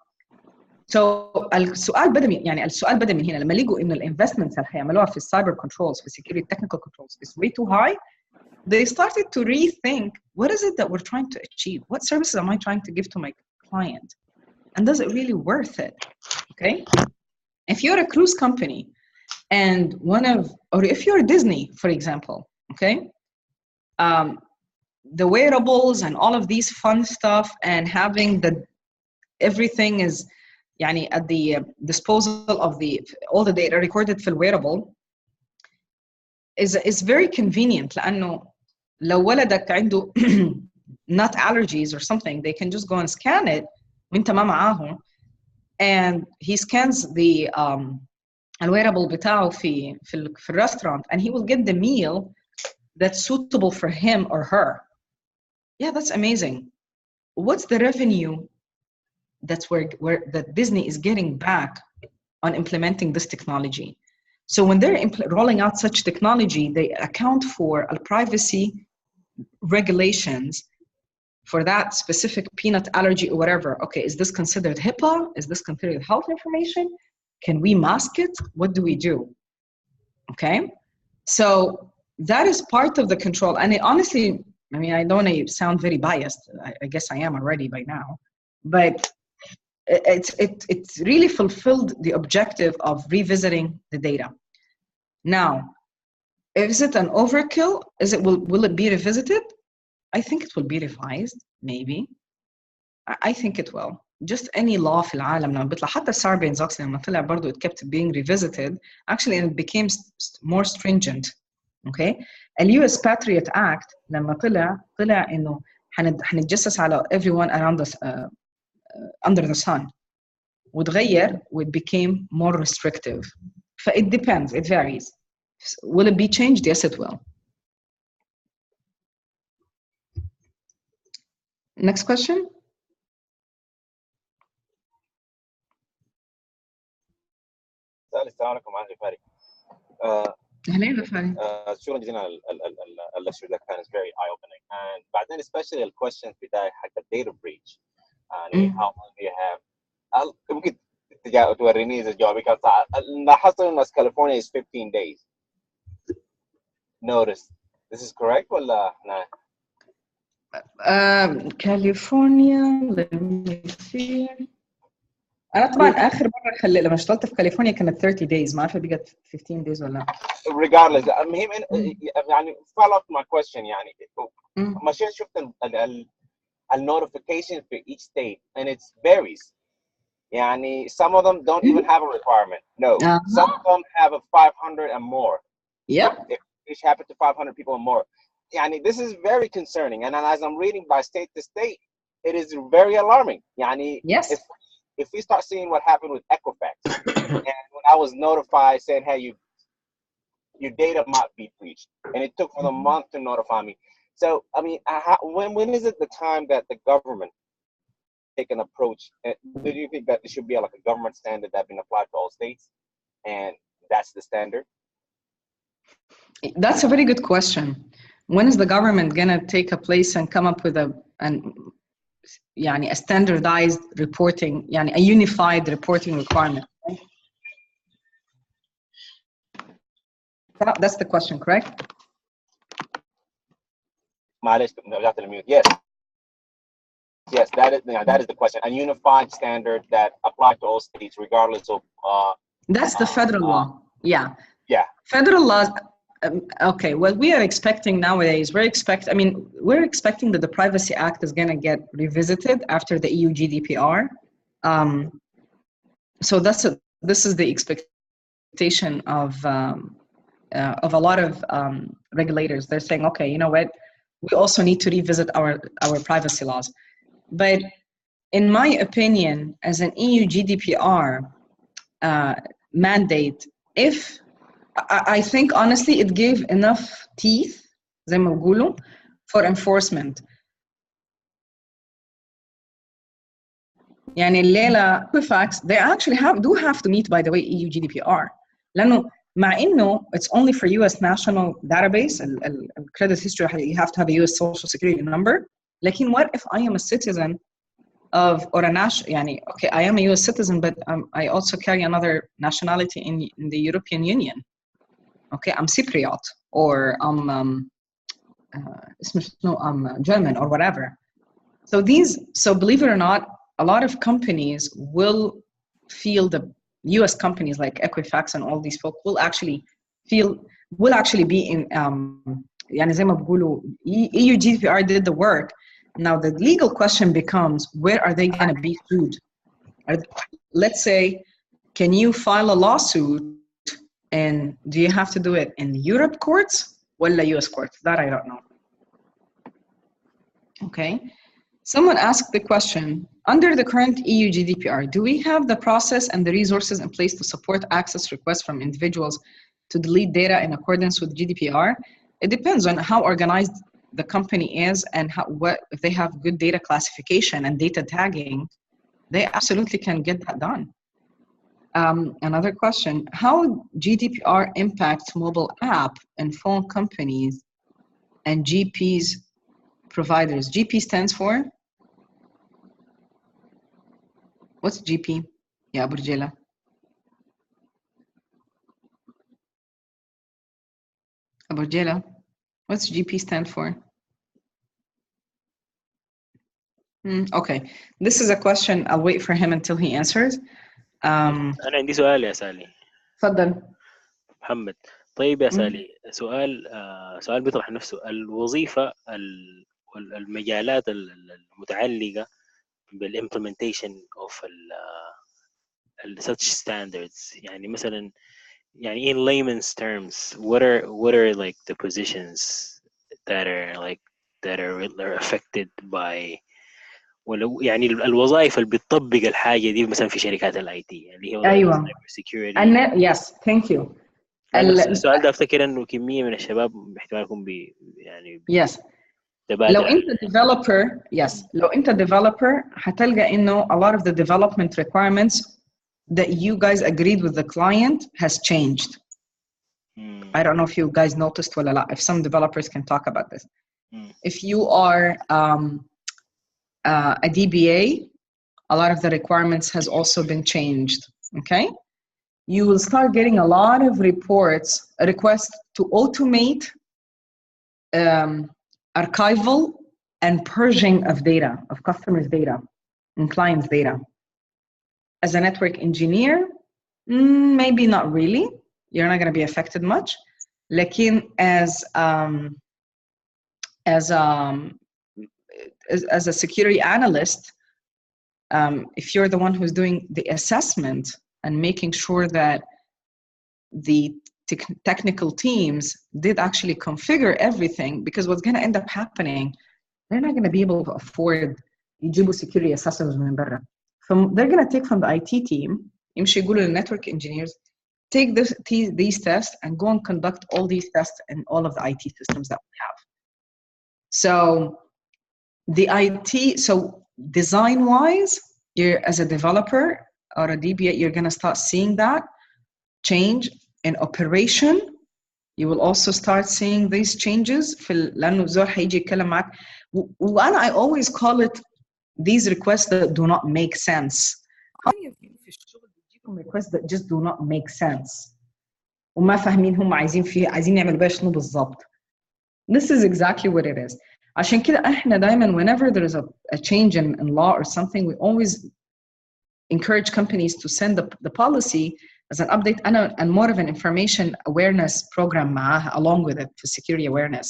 Speaker 1: So السؤال بدأ من هنا لما لقوا إنه الانفستمنتس اللي هيعملوها في السايبر كنترولز في security technical controls is way too high, they started to rethink, what is it that we're trying to achieve? What services am I trying to give to my client? And does it really worth it? Okay? If you're a cruise company and or if you're Disney, for example, okay? The wearables and all of these fun stuff and having everything is at the disposal of all the data recorded في wearable is very convenient لأنه لو ولدك عنده nut allergies or something, they can just go and scan it وانت ما معاهم, and he scans the wearable بتاعه في restaurant, and he will get the meal that's suitable for him or her. Yeah, that's amazing. What's the revenue that's where that Disney is getting back on implementing this technology? So when they're rolling out such technology, they account for privacy regulations for that specific peanut allergy or whatever. Okay, is this considered HIPAA? Is this considered health information? Can we mask it? What do we do? Okay, so that is part of the control. And honestly, I mean, I don't want to sound very biased. I guess I am already by now, but it's really fulfilled the objective of revisiting the data. Now, is it an overkill? Will it be revisited? I think it will be revised, maybe. I think it will. Just any law في العالم لما بيطلع حتى Sarbanes-Oxley لما طلع برضه it kept being revisited. Actually, it became more stringent. Okay? The U.S Patriot Act لما طلع إنه هنتجسس على everyone around the under the sun. وتغير, it became more restrictive. It depends. It varies. Will it be changed? Yes, it will. Next question.
Speaker 2: السلام عليكم معالي فارق.
Speaker 1: أهلين وسهلا.
Speaker 2: شكرا جزيلا على اللكتشر ده كان very eye opening. And بعدين especially الكويشنز بتاعي حق الداتا بريتش يعني how long do you have ممكن توريني إذا جوابي كان صح. لاحظت إن كاليفورنيا is 15 days notice. This is correct ولا لا؟
Speaker 1: كاليفورنيا let me see. أنا طبعاً آخر مرة لما اشتغلت في كاليفورنيا كانت 30 days ما عارفة بقت 15 days ولا.
Speaker 2: Regardless المهم يعني follow up my question يعني ماشي شفت notification for each state and it varies. Yani some of them don't even have a requirement. No, some of them have a 500 and more.
Speaker 1: Yeah.
Speaker 2: If each happen to 500 people and more. Yani this is very concerning. And as I'm reading by state to state, it is very alarming. Yani
Speaker 1: yes.
Speaker 2: If we start seeing what happened with Equifax, and when I was notified saying, hey, your data might be breached, and it took for a month to notify me. So I mean, when is it the time that the government take an approach? Do you think that there should be like a government standard that been applied to all states, and that's the standard?
Speaker 1: That's a very good question. When is the government gonna take a place and come up with a standardized reporting, a unified reporting requirement? That's the question, correct?
Speaker 2: Yes. Yes, that is the question. A unified standard that applies to all states, regardless of.
Speaker 1: That's the federal law. Yeah.
Speaker 2: Yeah.
Speaker 1: Federal laws. Okay. Well, we are expecting nowadays. We're expecting that the Privacy Act is going to get revisited after the EU GDPR. So this is the expectation of a lot of regulators. They're saying, okay, you know what? We also need to revisit our privacy laws. But in my opinion, as an EU GDPR mandate, I think honestly it gave enough teeth, زي ما بقولوا, for enforcement. يعني الليلة Equifax, they actually do have to meet, by the way, EU GDPR. لأنه مع إنه it's only for U.S. national database, credit history, you have to have a U.S. social security number. لكن what if I am a citizen of, or a national, okay, I am a U.S. citizen, but I also carry another nationality in the European Union. Okay, I'm Cypriot, or I'm German, or whatever. So believe it or not, a lot of companies will feel, the U.S. companies like Equifax and all these folks will actually be in, زي ما بقولوا, EU GDPR did the work. Now the legal question becomes, where are they going to be sued? Let's say, can you file a lawsuit, and do you have to do it in Europe courts or US courts? That I don't know. Okay. Someone asked the question, under the current EU GDPR, do we have the process and the resources in place to support access requests from individuals to delete data in accordance with GDPR? It depends on how organized the company is and if they have good data classification and data tagging, they absolutely can get that done. Another question, how GDPR impacts mobile app and phone companies and GPs providers? GP stands for? What's GP? Yeah, Burjela. Burjela, what's GP stand for? Okay, this is a question. I'll wait for him until he answers.
Speaker 3: أنا عندي سؤال يا سالي.
Speaker 1: تفضل.
Speaker 3: محمد. طيب يا سالي، سؤال بيطرح نفسه. الوظيفة والمجالات المتعلقة بالimplementation of such standards. يعني مثلا in layman's terms, what are like the positions that are affected by الوظائف اللي بتطبق الحاجة دي مثلا في شركات الاي تي اللي هي
Speaker 1: أيوة.
Speaker 3: security.
Speaker 1: Yes, thank you.
Speaker 3: السؤال ده افتكر انه كمية من الشباب احتمال يكون
Speaker 1: yes. لو انت developer هتلقى انه a lot of the development requirements that you guys agreed with the client has changed. I don't know if you guys noticed ولا لا, if some developers can talk about this. If you are a DBA, a lot of the requirements has also been changed, okay? You will start getting a lot of requests to automate archival and purging of data, of customers' data and clients' data. As a network engineer, maybe not really. You're not going to be affected much. Lakin as a security analyst, if you're the one who's doing the assessment and making sure that the technical teams did actually configure everything, because what's going to end up happening, they're not going to be able to afford يجيبوا security assessors من برا. They're going to take from the IT team, يمشي يقولوا للnetwork engineers, take these tests and go and conduct all these tests in all of the IT systems that we have. So the IT, so design-wise, you're as a developer or a DBA, you're going to start seeing that change in operation. You will also start seeing these changes لأنه زول هيجي يتكلم معك. وأنا I always call it these requests that do not make sense. How many of you في الشغل بيجيكم requests that just do not make sense وما فاهمين هم عايزين يعملوا بيها شنو بالضبط. This is exactly what it is. عشان كده احنا دايما whenever there is a change in law or something, we always encourage companies to send the policy as an update and more of an information awareness program معاها along with it for security awareness,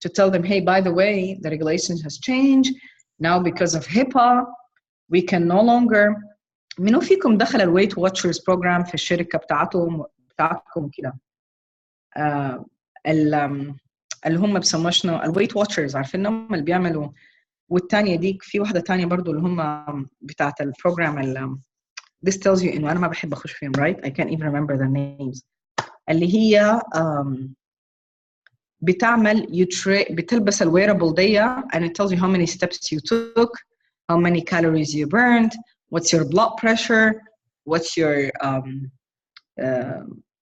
Speaker 1: to tell them, hey, by the way, the regulations has changed now because of HIPAA. We can no longer. منو فيكم دخل الويت واتشرز program في الشركة بتاعتكم كده؟ اللي هم بسموه شنو الويت واتشرز، عارفينهم اللي بيعملوا. والثانيه ديك في واحده ثانيه برضو اللي هم بتاعت البروجرام this tells you انه انا ما بحب اخش فيهم, right? I can't even remember their names. اللي هي بتعمل بتلبس الwearable دي and it tells you how many steps you took, how many calories you burned, what's your blood pressure, what's your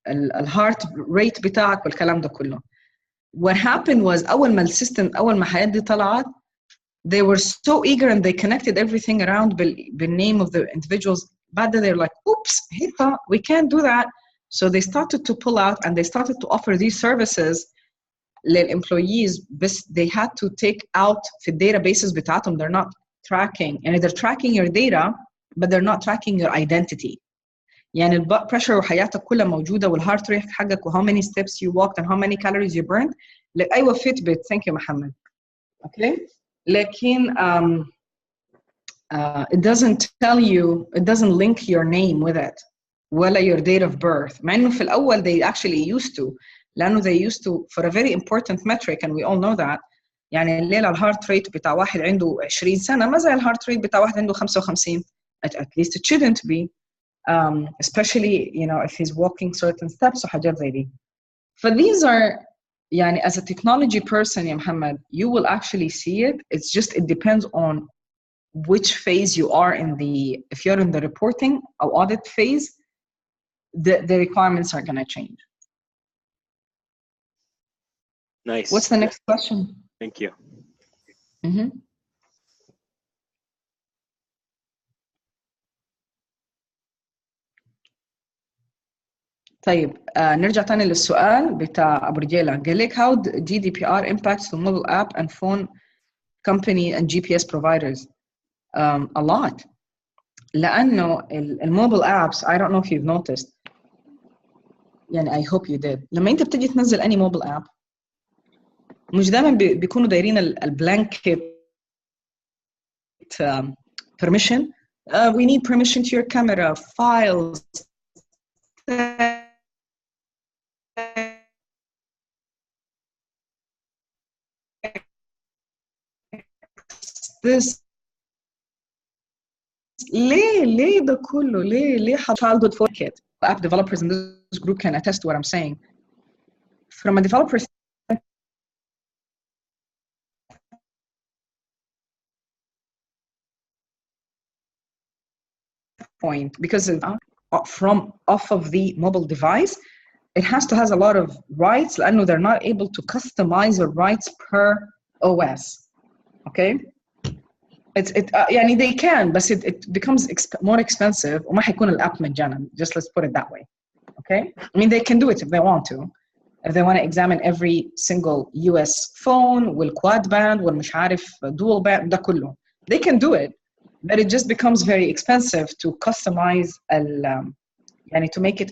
Speaker 1: الهارت rate بتاعك والكلام ده كله. What happened was أول ما الحياة دي طلعت, they were so eager and they connected everything around the name of the individuals. But they're like, oops, HIPAA, we can't do that. So they started to pull out and they started to offer these services للemployees, but they had to take out the databases بتاعتهم. They're not tracking, and they're tracking your data, but they're not tracking your identity. يعني البلد بريشر وحياتك كلها موجودة والهارت ريت حقك و how many steps you walked and how many calories you burned. like أيوة Fitbit, thank you محمد. Okay. لكن it doesn't tell you, it doesn't link your name with it ولا your date of birth. مع إنه في الأول they actually used to, لأنه they used to for a very important metric and we all know that. يعني الليلة الهارت ريت بتاع واحد عنده 20 سنة ما زي الهارت ريت بتاع واحد عنده 55. At least it shouldn't be. Especially, you know, if he's walking certain steps وحاجات زي دي. For these are, يعني as a technology person, يا محمد, you will actually see it. It's just, it depends on which phase you are in the, if you're in the reporting or audit phase, the requirements are going to change.
Speaker 3: Nice.
Speaker 1: What's the next question?
Speaker 3: Thank you.
Speaker 1: Mm-hmm. طيب نرجع تاني للسؤال بتاع أبو رجيلة. قال لك how GDPR impacts the mobile app and phone company and GPS providers? A lot. لأنه الموبile apps, I don't know if you've noticed, يعني I hope you did, لما أنت بتجي تنزل any mobile app مش دائما بيكونوا دايرين البلانكت permission. We need permission to your camera, files, this. ليه ده كله؟ ليه childhood phone kit? App developers in this group can attest to what I'm saying. From a developer point, because from off of the mobile device, it has to has a lot of rights لأنه they're not able to customize the rights per OS. Okay? يعني they can, but it becomes more expensive وما حيكون الاب مجانا. Just let's put it that way. Okay? I mean, they can do it if they want to. If they want to examine every single US phone والquad band والمش عارف dual band ده كله. They can do it, but it just becomes very expensive to customize يعني to make it,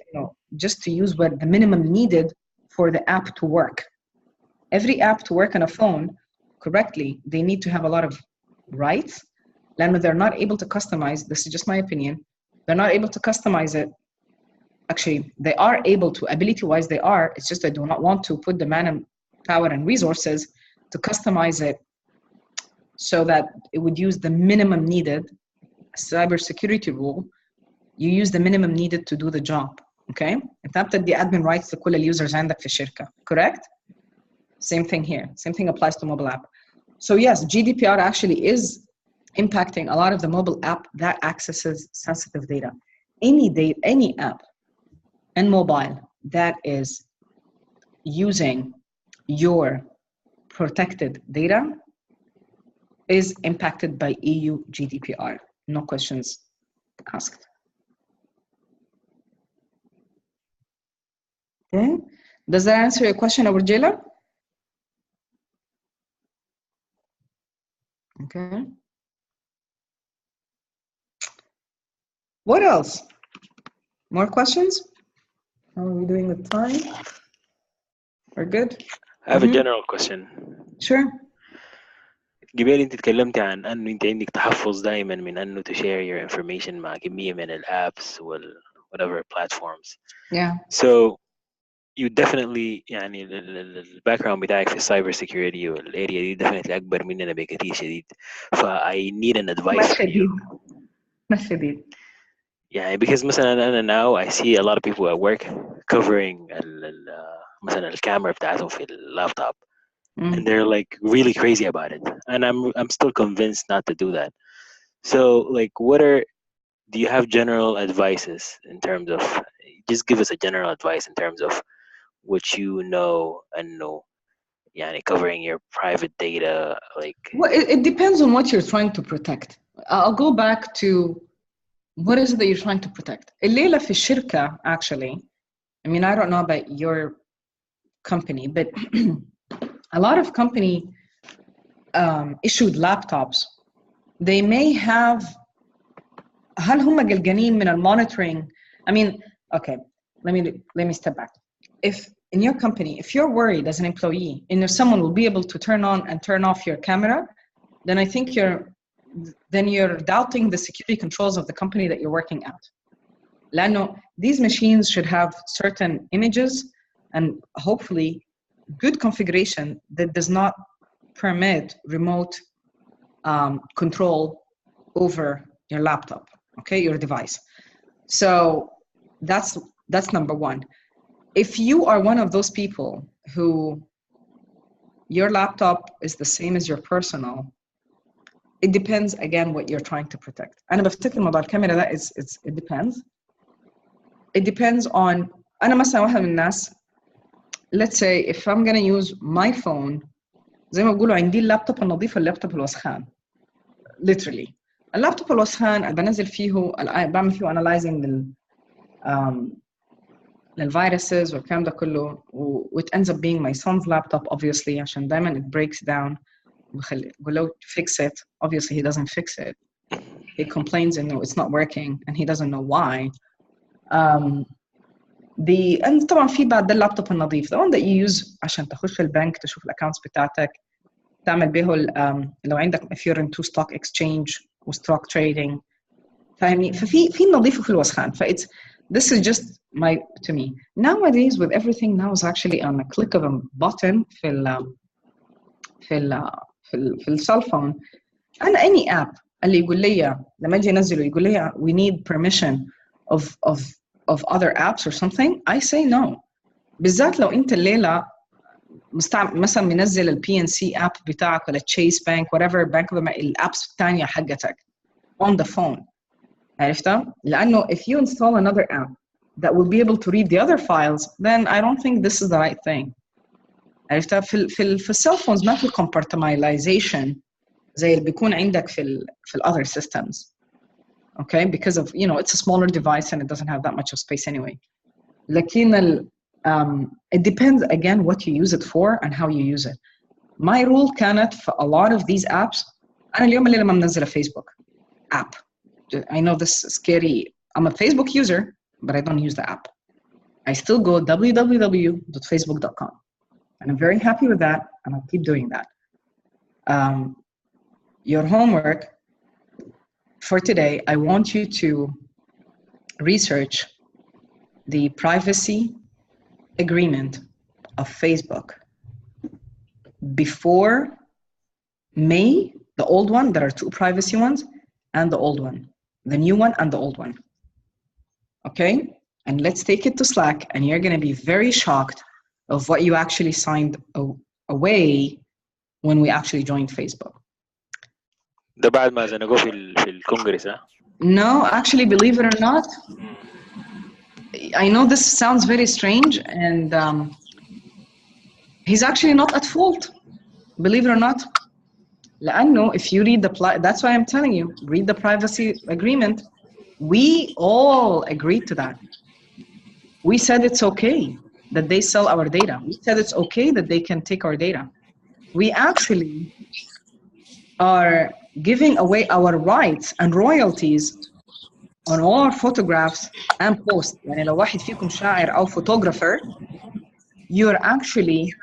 Speaker 1: just to use what the minimum needed for the app to work. Every app to work on a phone correctly, they need to have a lot of rights. لأنه they're not able to customize, this is just my opinion, they're not able to customize it. Actually, they are able to, ability-wise they are, it's just they do not want to put the manpower and resources to customize it so that it would use the minimum needed. Cybersecurity rule, you use the minimum needed to do the job. Okay? انت بتدي admin rights لكل اليوزرز عندك في الشركة. Correct? Same thing here. Same thing applies to mobile app. So yes, GDPR actually is impacting a lot of the mobile app that accesses sensitive data. Any app and mobile that is using your protected data is impacted by EU GDPR. No questions asked. Okay. Does that answer your question, Abu Jela? Okay. What else? More questions? How are we doing with time? We're good?
Speaker 3: I have a general question.
Speaker 1: Sure.
Speaker 3: جبال انت تكلمتي عن انه انت عندك تحفظ دائما من انه to share your information مع كمية من الابس وال whatever platforms.
Speaker 1: Yeah.
Speaker 3: So you definitely يعني الباك بتاعك في السايبر سيكيورتي والاريا دي definitely اكبر مننا بكثير شديد. I need an advice from you.
Speaker 1: ما شديد.
Speaker 3: يعني because مثلا أنا now I see a lot of people at work covering مثلا الكاميرا بتاعتهم في اللابتوب and they're like really crazy about it and I'm still convinced not to do that. So like do you have general advices in terms of, just give us a general advice in terms of what you know and know يعني covering your private data like.
Speaker 1: Well, it depends on what you're trying to protect. I'll go back to what is it that you're trying to protect. الليلة في الشركة actually, I mean, I don't know about your company, but a lot of company issued laptops. They may have, هل هم قلقانين من monitoring? I mean, okay, let me step back. If in your company, if you're worried as an employee, and if someone will be able to turn on and turn off your camera, then I think you're doubting the security controls of the company that you're working at. لأنه these machines should have certain images and hopefully good configuration that does not permit remote control over your laptop, okay, your device. So that's number one. If you are one of those people who your laptop is the same as your personal, it depends again what you're trying to protect. أنا بفتكر موضوع الكاميرا ده it depends. It depends on, أنا مثلا واحدة من الناس, let's say if I'm gonna use my phone, زي ما بيقولوا عندي اللابتوب النظيف واللابتوب الوسخان. Literally. اللابتوب الوسخان بنزل فيه بعمل فيه analyzing للفيروسز والكلام ده كله it ends up being my son's laptop obviously عشان دايما it breaks down. بقول له fix it. Obviously he doesn't fix it. He complains and no, it's not working and he doesn't know why. and طبعا في بعد ده اللابتوب النظيف the one that you use عشان تخش البنك تشوف الاكونتس بتاعتك تعمل به لو عندك if you're into stock exchange و stock trading فاهمني. ففي النظيف وفي الوسخان. This is just to me. Nowadays with everything now is actually on a click of a button في السيل فون. أنا any app اللي يقول لي لما أجي أنزله يقول لي we need permission of other apps or something, I say no. بالذات لو أنت الليلة مثلا منزل ال PNC app بتاعك ولا Chase Bank whatever bank الapps الثانية حقتك on the phone. عرفتها؟ لأنه if you install another app that will be able to read the other files, then I don't think this is the right thing. عرفتها في السيل فونز ما في compartmentalization زي اللي بيكون عندك في other systems. Okay, because of, you know, it's a smaller device and it doesn't have that much of space anyway. لكن it depends again what you use it for and how you use it. My rule كانت for a lot of these apps. أنا اليوم اللي لما منزل Facebook app. I know this is scary. I'm a Facebook user, but I don't use the app. I still go www.facebook.com. And I'm very happy with that, and I'll keep doing that. Your homework for today, I want you to research the privacy agreement of Facebook before May, the old one. There are two privacy ones, and the old one, the new one and the old one. Okay, and let's take it to Slack, and you're going to be very shocked of what you actually signed away when we actually joined Facebook.
Speaker 3: ده بعد ما زنقوه في الكونغرس ها؟
Speaker 1: No, actually, believe it or not, I know this sounds very strange, and he's actually not at fault. Believe it or not. لأنه if you read that's why I'm telling you, read the privacy agreement. We all agreed to that. We said it's okay that they sell our data. We said it's okay that they can take our data. We actually are giving away our rights and royalties on all our photographs and posts. يعني لو واحد فيكم شاعر أو photographer, you're actually,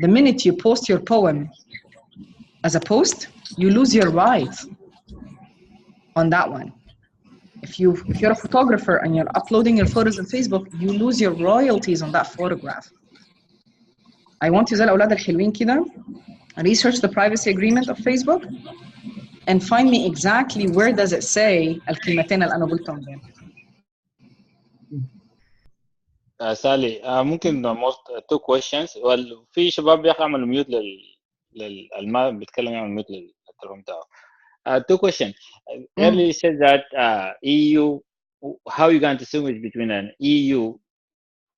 Speaker 1: the minute you post your poem as a post, you lose your rights on that one. If you're a photographer and you're uploading your photos on Facebook, you lose your royalties on that photograph. I want you زي الأولاد الحلوين كده, research the privacy agreement of Facebook and find me exactly where does it say الكلمتين اللي أنا قلتهم دول.
Speaker 4: سالي ممكن two questions. في شباب بيعملوا ميوت ما بيتكلم يعمل ميوت للتليفون بتاعه. Two questions. Earlier you said that EU, how you going to distinguish between an EU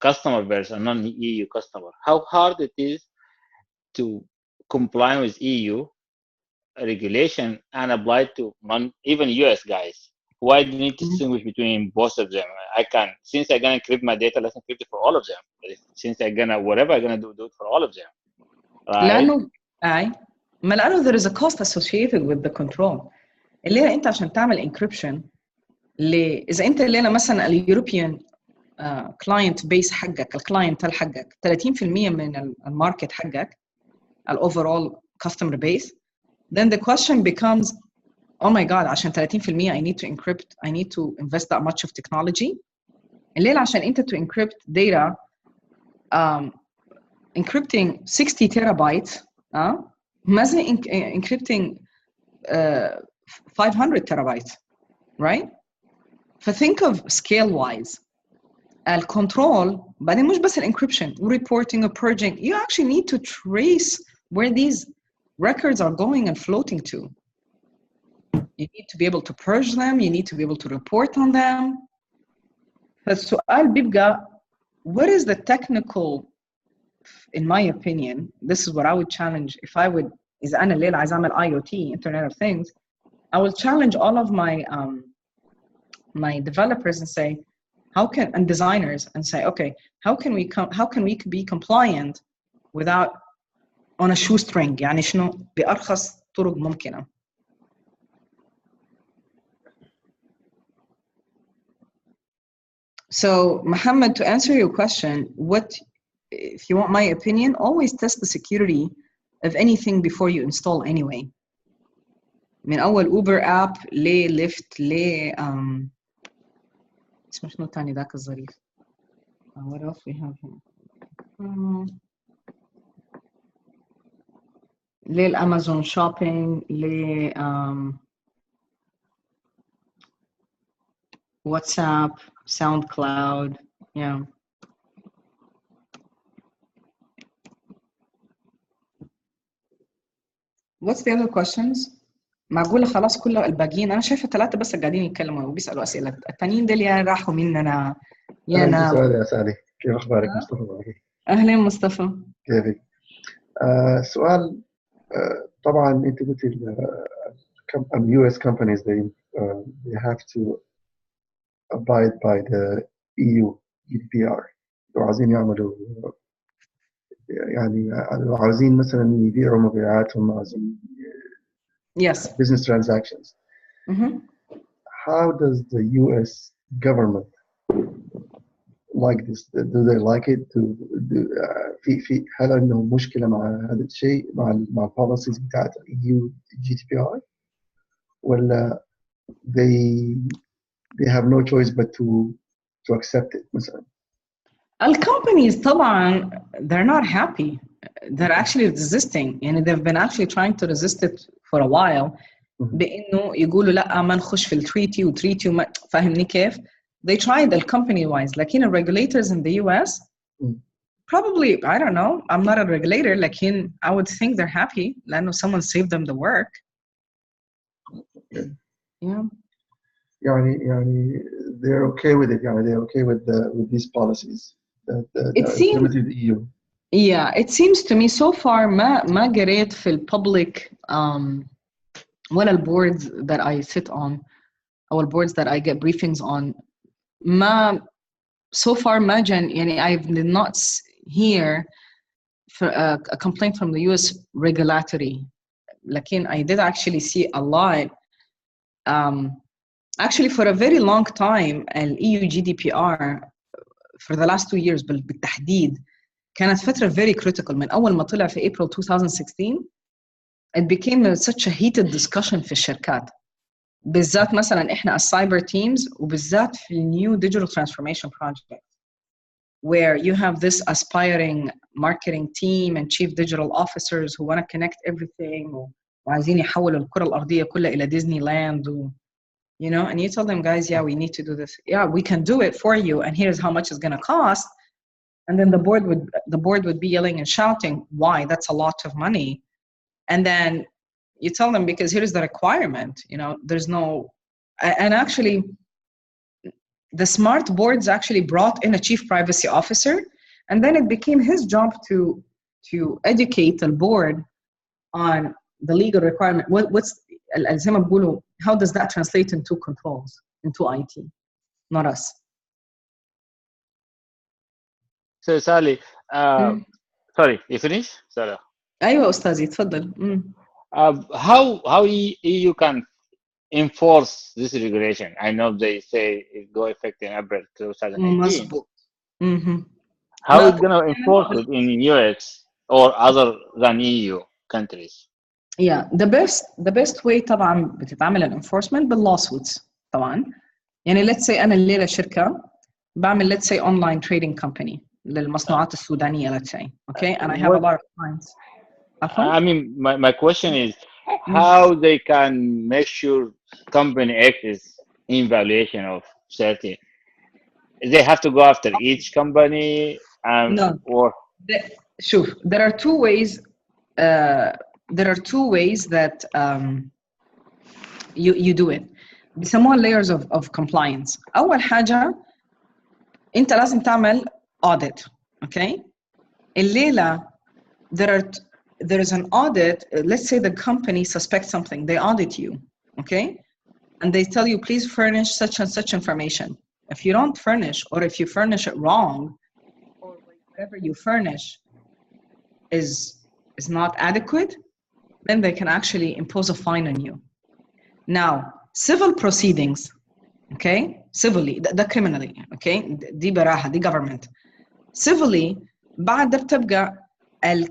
Speaker 4: customer versus a non-EU customer? How hard it is to comply with EU regulation and apply to even US guys? Why do you need to distinguish between both of them? I can, since I'm gonna encrypt my data, let's encrypt it for all of them. Since I'm gonna, whatever I'm gonna do it for all of them. Right?
Speaker 1: لأنه there is a cost associated with the control. اللي هي أنت عشان تعمل encryption إذا أنت اللي مثلا اليوروبيان client base حقك الكلاينتال حقك 30% من الماركت حقك overall customer base, then the question becomes, oh my God, عشان 30% I need to encrypt, I need to invest that much of technology. الليلة عشان أنت to encrypt data, encrypting 60 terabytes, مازن encrypting 500 terabytes, right? فthink of scale-wise. الcontrol, بعدين مش بس encryption, reporting or purging. You actually need to trace where these records are going and floating to. You need to be able to purge them. You need to be able to report on them. فالسؤال بيبقى, what is the technical, in my opinion, this is what I would challenge if I would, إذا أنا الليلة عايز أعمل IoT, Internet of Things, I will challenge all of my my developers and say, and designers, and say, okay, how can we be compliant without on a shoestring? يعني شنو بأرخص طرق ممكنة. So, Mohammed, to answer your question, if you want my opinion, always test the security of anything before you install anyway. من أول Uber app ليه Lyft ليه اسمه شنو تاني ذاك الظريف. What else we have here? ليه الأمازون shopping ليه WhatsApp, SoundCloud, yeah. What's the other questions? معقولة خلاص كل الباقيين أنا شايفة 3 بس قاعدين يتكلموا وبيسألوا أسئلة، التانيين دول راحوا مننا يا نعم.
Speaker 5: سؤال يا سالي، كيف أخبارك؟ مصطفى معك.
Speaker 1: أهلا مصطفى.
Speaker 5: كيفك؟ سؤال. طبعا أنت قلت US companies they have to abide by the EU GDPR. لو عايزين يعملوا يعني لو عاوزين مثلا يبيعوا مبيعاتهم، عاوزين
Speaker 1: Yes.
Speaker 5: business transactions. How does the US government like this? Do they like it? في هل عندهم مشكلة مع هذا الشيء، مع البوليسيز بتاعت EU GDPR، ولا they have no choice but to accept it مثلا؟
Speaker 1: الcompanies طبعا they're not happy. They're actually resisting. يعني they've been actually trying to resist it for a while. بإنه يقولوا لا ما نخش في التريتي وتريتي وما فاهمني كيف؟ They tried the company wise. لكن the regulators in the US probably, I don't know, I'm not a regulator, لكن I would think they're happy لأنه someone saved them the work. Yeah.
Speaker 5: يعني they're okay with it. يعني they're okay with these policies that implemented the EU.
Speaker 1: Yeah, it seems to me so far ما قريت في الببليك ولا الboards that I sit on or boards that I get briefings on so far ما جن يعني I did not hear for a complaint from the US regulatory. لكن I did actually see a lot. Actually for a very long time EU GDPR for the last 2 years بالتحديد كانت فترة very critical. من أول ما طلع في April 2016 it became such a heated discussion في الشركات، بالذات مثلا إحنا as cyber teams وبالذات في new digital transformation project where you have this aspiring marketing team and chief digital officers who want to connect everything وعايزين يحولوا الكرة الأرضية كلها إلى Disneyland you know, and you tell them, guys, yeah, we need to do this. Yeah, we can do it for you, and here's how much it's going to cost. And then the board would be yelling and shouting, why? That's a lot of money. And then you tell them, because here's the requirement. You know, there's no, and actually, the smart boards actually brought in a chief privacy officer, and then it became his job to educate the board on the legal requirement. How does that translate into controls, into IT, not us?
Speaker 4: So Sali, sorry, you finish? Sorry.
Speaker 1: أيوة أستاذي تفضل.
Speaker 4: How EU can enforce this regulation? I know they say it go effect in April 2018. How is going to enforce it in US or other than EU countries?
Speaker 1: Yeah, the best way طبعا بتتعمل الانفورسمنت بالlawsuits طبعا. يعني let's say أنا الليلة شركة بعمل let's say online trading company للمصنوعات السودانية let's say, okay, and I have a lot of clients.
Speaker 4: I mean, my question is how they can make sure company X is in violation of safety. They have to go after each company
Speaker 1: no.
Speaker 4: or
Speaker 1: Sure, there are two ways. There are two ways that you do it. بيسموها layers of compliance. أول حاجة أنت لازم تعمل audit, okay? الليلة there is an audit. Let's say the company suspects something. They audit you, okay? And they tell you, please furnish such and such information. If you don't furnish, or if you furnish it wrong, or whatever you furnish is not adequate, then they can actually impose a fine on you. Now, civil proceedings, okay? Civilly, the criminally, okay? دي براحة, دي government. Civilly, بعد ده بتبقى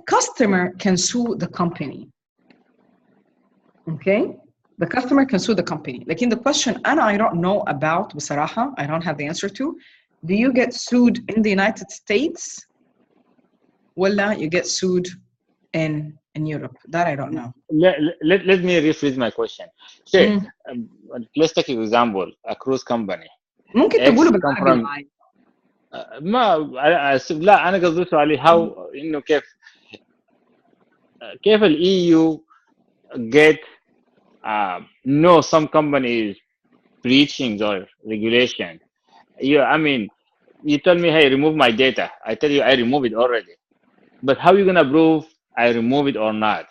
Speaker 1: customer can sue the company. Okay? The customer can sue the company. Like the question, and I don't know about بصراحة, I don't have the answer to, do you get sued in the United States? ولا you get sued in Europe? That I don't know.
Speaker 4: Let me rephrase my question. Say, let's take an example, a cruise company.
Speaker 1: ممكن تقوله بالعربي.
Speaker 4: لا أنا قصدي سؤالي how إنه كيف ال EU get some companies breaching their regulation. I mean, you tell me, hey, remove my data. I tell you, I remove it already. But how are you going to prove I remove it or not?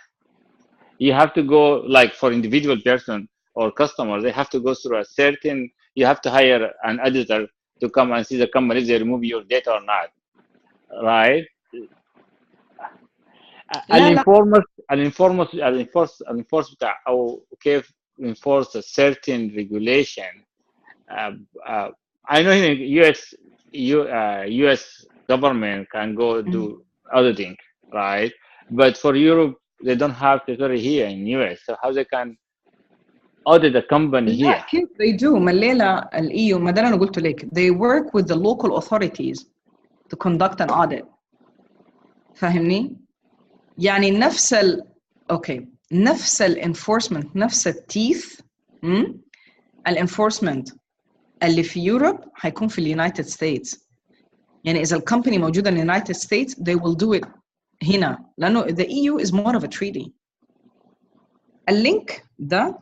Speaker 4: You have to go, like for individual person or customer, they have to go through a certain, you have to hire an auditor to come and see the company if they remove your data or not, right? الانفورس بتاع او كيف enforce a certain regulation. I know in US government can go do auditing, right? But for Europe, they don't have territory here in US, so how they can audit the company here?
Speaker 1: كيف they do مليلة الEU ما ده أنا قلت لك, they work with the local authorities to conduct an audit. فاهمني؟ يعني نفس نفس الانفورسمنت نفس التيث الانفورسمنت اللي في يوروب هيكون في اليونايتد ستيتس. يعني إذا الكمباني موجودة في اليونايتد ستيتس they will do it هنا لأنه the EU is more of a treaty. اللينك ده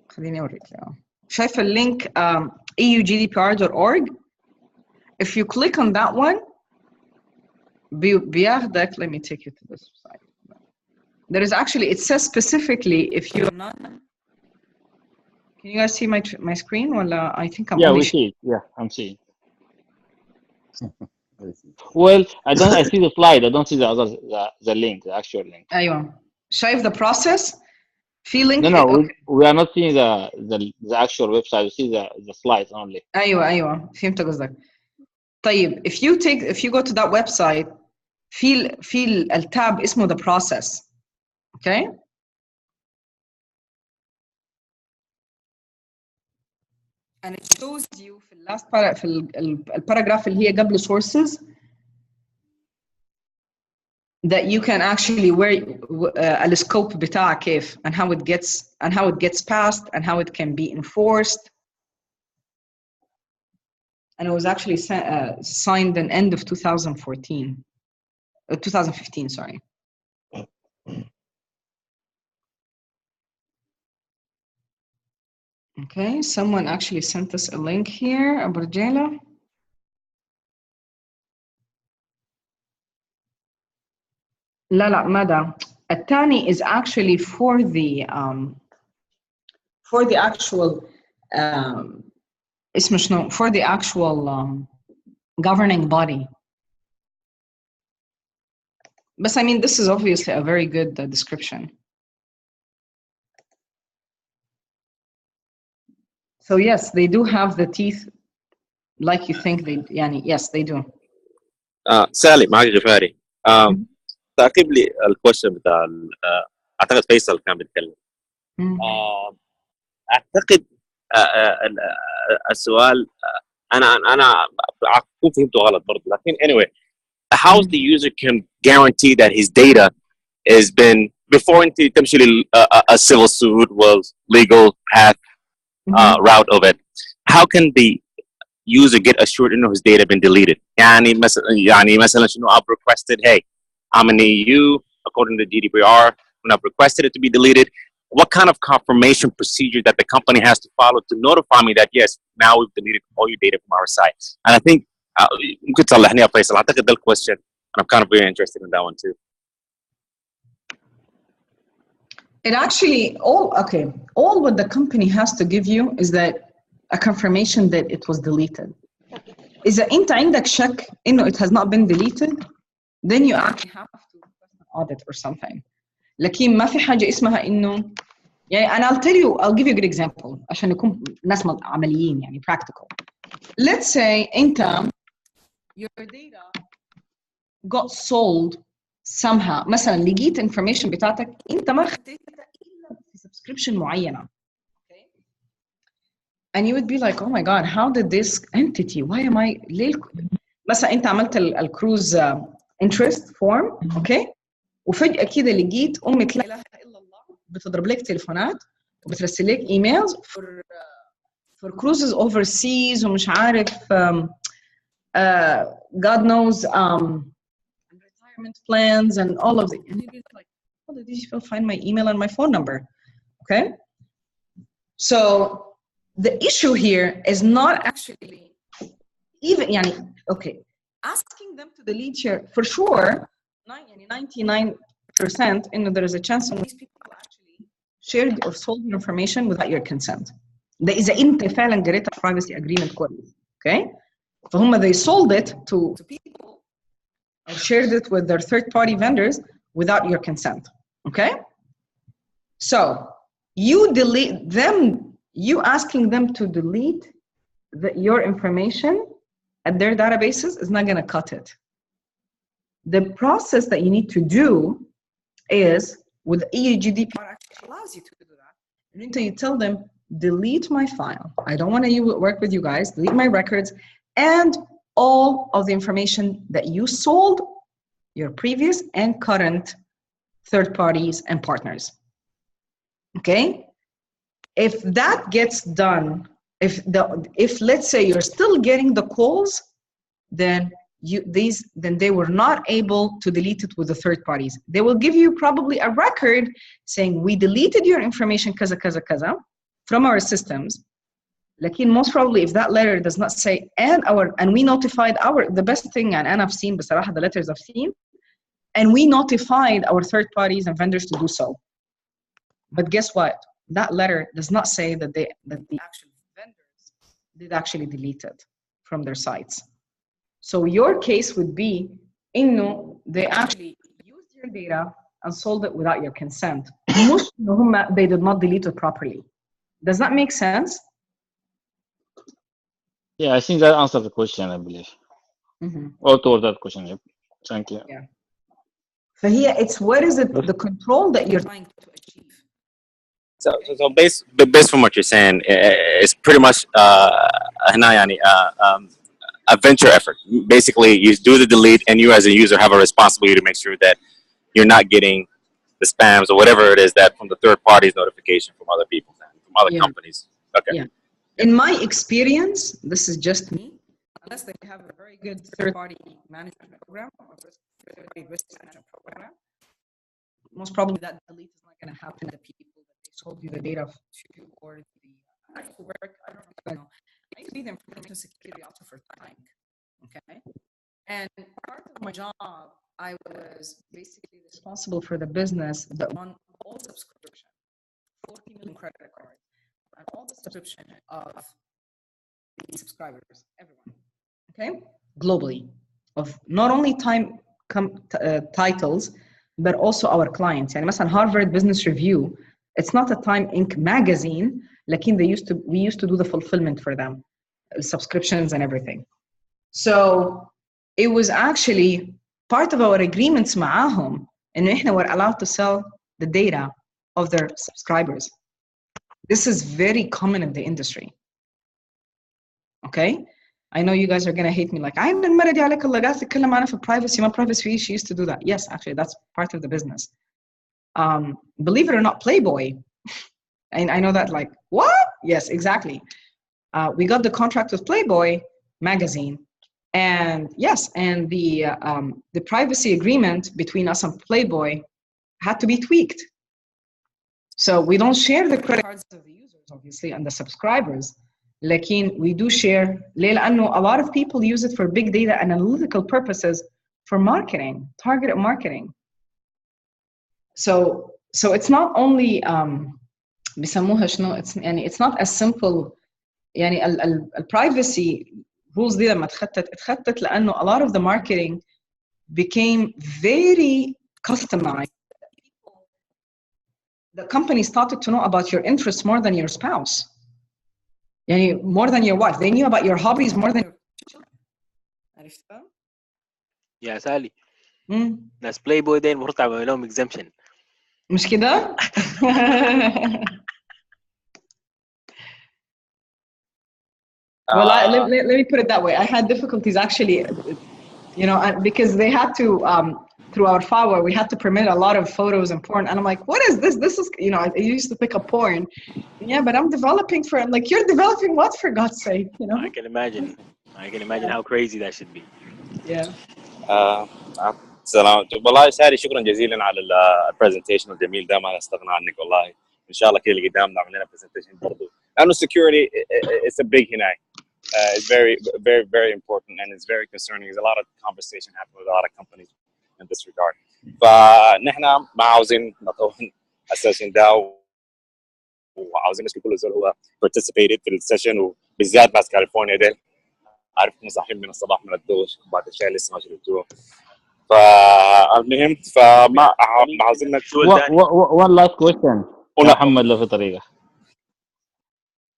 Speaker 1: خليني أوريك إياه. شايف اللينك eugdpr.org. if you click on that one بياخدك, let me take you to this site. There is actually, it says specifically if you're not. Can you guys see my screen? Well, I think I'm.
Speaker 4: Yeah, we see it. Yeah, I'm seeing. Well, I see the slide. I don't see the link, the actual link.
Speaker 1: أيوة. شايف the process? في link.
Speaker 4: No, okay. we are not seeing the actual website. We see the slides only.
Speaker 1: أيوة فهمت قصدك. طيب, if you go to that website, في التاب اسمه the process. Okay. And it shows you في last في الباراجراف اللي هي قبل sources that you can actually the scope بتاعها كيف and how it gets passed and how it can be enforced. And it was actually signed in end of 2015, sorry. Okay, someone actually sent us a link here, Abu Rajala. لا ماذا؟ الثاني is actually for the actual اسمه شنو؟ for the actual governing body. But I mean, this is obviously a very good description. So yes, they do have the teeth like you think they, يعني yes, they do.
Speaker 6: سالي معك غفاري. تعقيب لي الكويشن بتاع اعتقد فيصل كان بيتكلم. اعتقد السؤال انا اكون فهمته غلط برضه, لكن anyway, how the user can guarantee that his data has been before انت تمشي a civil suit was legal path route of it, how can the user get assured انه his data been deleted? يعني مثلا شنو I've requested, hey, I'm an EU according to GDPR, when I've requested it to be deleted, what kind of confirmation procedure that the company has to follow to notify me that yes, now we've deleted all your data from our site? And I think ممكن تصلحني يا فيصل, اعتقد ده الquestion and I'm kind of very interested in that one too.
Speaker 1: It actually all what the company has to give you is that a confirmation that it was deleted. إذا أنت عندك شك إنه it has not been deleted, then you actually have to audit or something. لكن ما في حاجة اسمها إنه يعني I'll give you a good example عشان نكون ناس عمليين يعني practical. Let's say أنت your data got sold somehow. مثلا لقيت information بتاعتك أنت ما خدتها إلا في subscription معينة. And you would be like, oh my God, how did this entity, why am I, مثلا أنت عملت الكروز interest form, okay? وفجأة كده لقيت لا إله إلا الله بتضرب لك تليفونات وبترسل لك emails for cruises overseas ومش عارف God knows retirement plans and all of it. And you'd be like, how did these people find my email and my phone number? Okay? So the issue here is not actually even يعني okay, asking them to delete your, for sure 99% there is a chance that these people actually shared or sold your information without your consent. ده إذا أنت فعلا قريت privacy agreement كويس. Okay, فهم they sold it to people or shared it with their third-party vendors without your consent. Okay, so you delete them, you asking them to delete your information at their databases is not going to cut it. The process that you need to do is, with EU GDPR actually allows you to do that. And until you tell them, delete my file. I don't want to work with you guys. Delete my records and all of the information that you sold your previous and current third parties and partners. Okay? If that gets done, if let's say you're still getting the calls, then they were not able to delete it with the third parties. They will give you probably a record saying we deleted your information kaza kaza kaza from our systems. Like most probably, if that letter does not say and we notified the best thing, and I've seen بصراحة the letters I've seen, and we notified our third parties and vendors to do so. But guess what? That letter does not say that the actual vendors did actually delete it from their sites. So your case would be, they actually used your data and sold it without your consent. They did not delete it properly. Does that make sense?
Speaker 4: Yeah, I think that answers the question, I believe. All toward that question. Yep. Thank you.
Speaker 1: Yeah. So here, it's what is it the control that you're trying to achieve?
Speaker 6: So based from what you're saying, it's pretty much a venture effort. Basically, you do the delete, and you as a user have a responsibility to make sure that you're not getting the spams or whatever it is that from the third parties notification from other people, from other companies. Okay.
Speaker 1: Yeah. In my experience, this is just me, unless they have a very good third-party management program or third-party risk management program, most probably that delete is not going to happen to the people that they sold you the data to, or the actual work. I don't know. I used to be the information security officer for time. Okay, and part of my job, I was basically responsible for the business that won all subscription, 40 million credit cards, and all the subscription of the subscribers, everyone. Okay, globally, of not only titles, but also our clients. And مثلا Harvard Business Review, it's not a Time Inc. magazine, like we used to do the fulfillment for them, subscriptions and everything. So it was actually part of our agreements معاهم إنه إحنا were allowed to sell the data of their subscribers. This is very common in the industry. Okay, I know you guys are gonna hate me, like I'm المرة دي عليك الله قاعد تتكلم معنا في privacy, ما privacy. She used to do that. Yes, actually, that's part of the business. Believe it or not, Playboy, and I know that, like, what? Yes, exactly. We got the contract with Playboy magazine, and yes, and the privacy agreement between us and Playboy had to be tweaked. So we don't share the credit cards of the users, obviously, and the subscribers. لكن we do share ليه؟ لأنه a lot of people use it for big data and analytical purposes for marketing, targeted marketing. So it's not only بيسموها شنو؟ it's not as simple. يعني ال privacy rules دي لما اتخطت لأنه a lot of the marketing became very customized. The company started to know about your interests more than your spouse. يعني more than your wife. They knew about your hobbies more than your children. عرفتها؟
Speaker 3: يا سالي. ناس Playboy دي المفروض تعمل لهم exemption.
Speaker 1: مش كده؟ Well, let me put it that way. I had difficulties actually, because they had to, through our firewall, we had to permit a lot of photos and porn. And I'm like, what is this? This is, I used to pick up porn. Yeah, but I'm developing I'm like, you're developing what, for God's sake?
Speaker 3: I can imagine how crazy that should be.
Speaker 1: Yeah.
Speaker 6: سلام والله ساري، شكرا جزيلا على البرزنتيشن الجميل ده، ما نستغنى عنك والله. ان شاء الله كده اللي قدام نعمل لنا برزنتيشن برضه، لانه security it's a big هناك. is very, very, very important, and it's very concerning. There's a lot of conversation happening with a lot of companies in this regard. فنحن ما عاوزين نطول السيشن ده، وعاوزين الناس كل زول هو participated في السيشن، وبالذات ناس كاليفورنيا ديل عارف مصاحين من الصباح من الدوش بعد الشيء لسه ما شربتوه. فالمهم فما عاوزين
Speaker 4: one last question محمد لو في طريقه.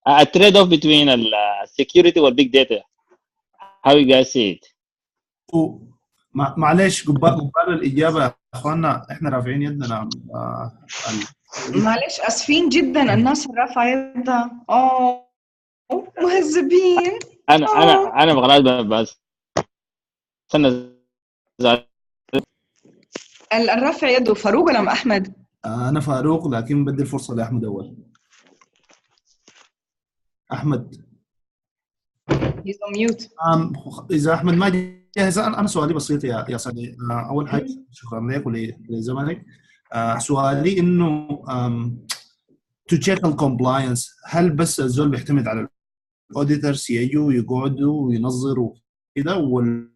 Speaker 4: A trade off between security والبيج داتا. How you guys see it?
Speaker 7: معلش قبال الإجابة يا أخوانا إحنا رافعين يدنا.
Speaker 1: معلش أسفين جدا الناس رافعة يدها. مهذبين.
Speaker 4: أنا بغلط بس.
Speaker 1: الرافع يده فاروق ولا أحمد؟
Speaker 7: أنا فاروق، لكن بدي الفرصة لأحمد أول. أحمد.
Speaker 1: He's on mute.
Speaker 7: إذا أحمد ما جاهز، أنا سؤالي بسيط يا سالي. أول حاجة شكرا لك ولزمنك. سؤالي إنه to check on compliance، هل بس الزول بيعتمد على الأوديترز يجوا يقعدوا وينظروا كده، ولا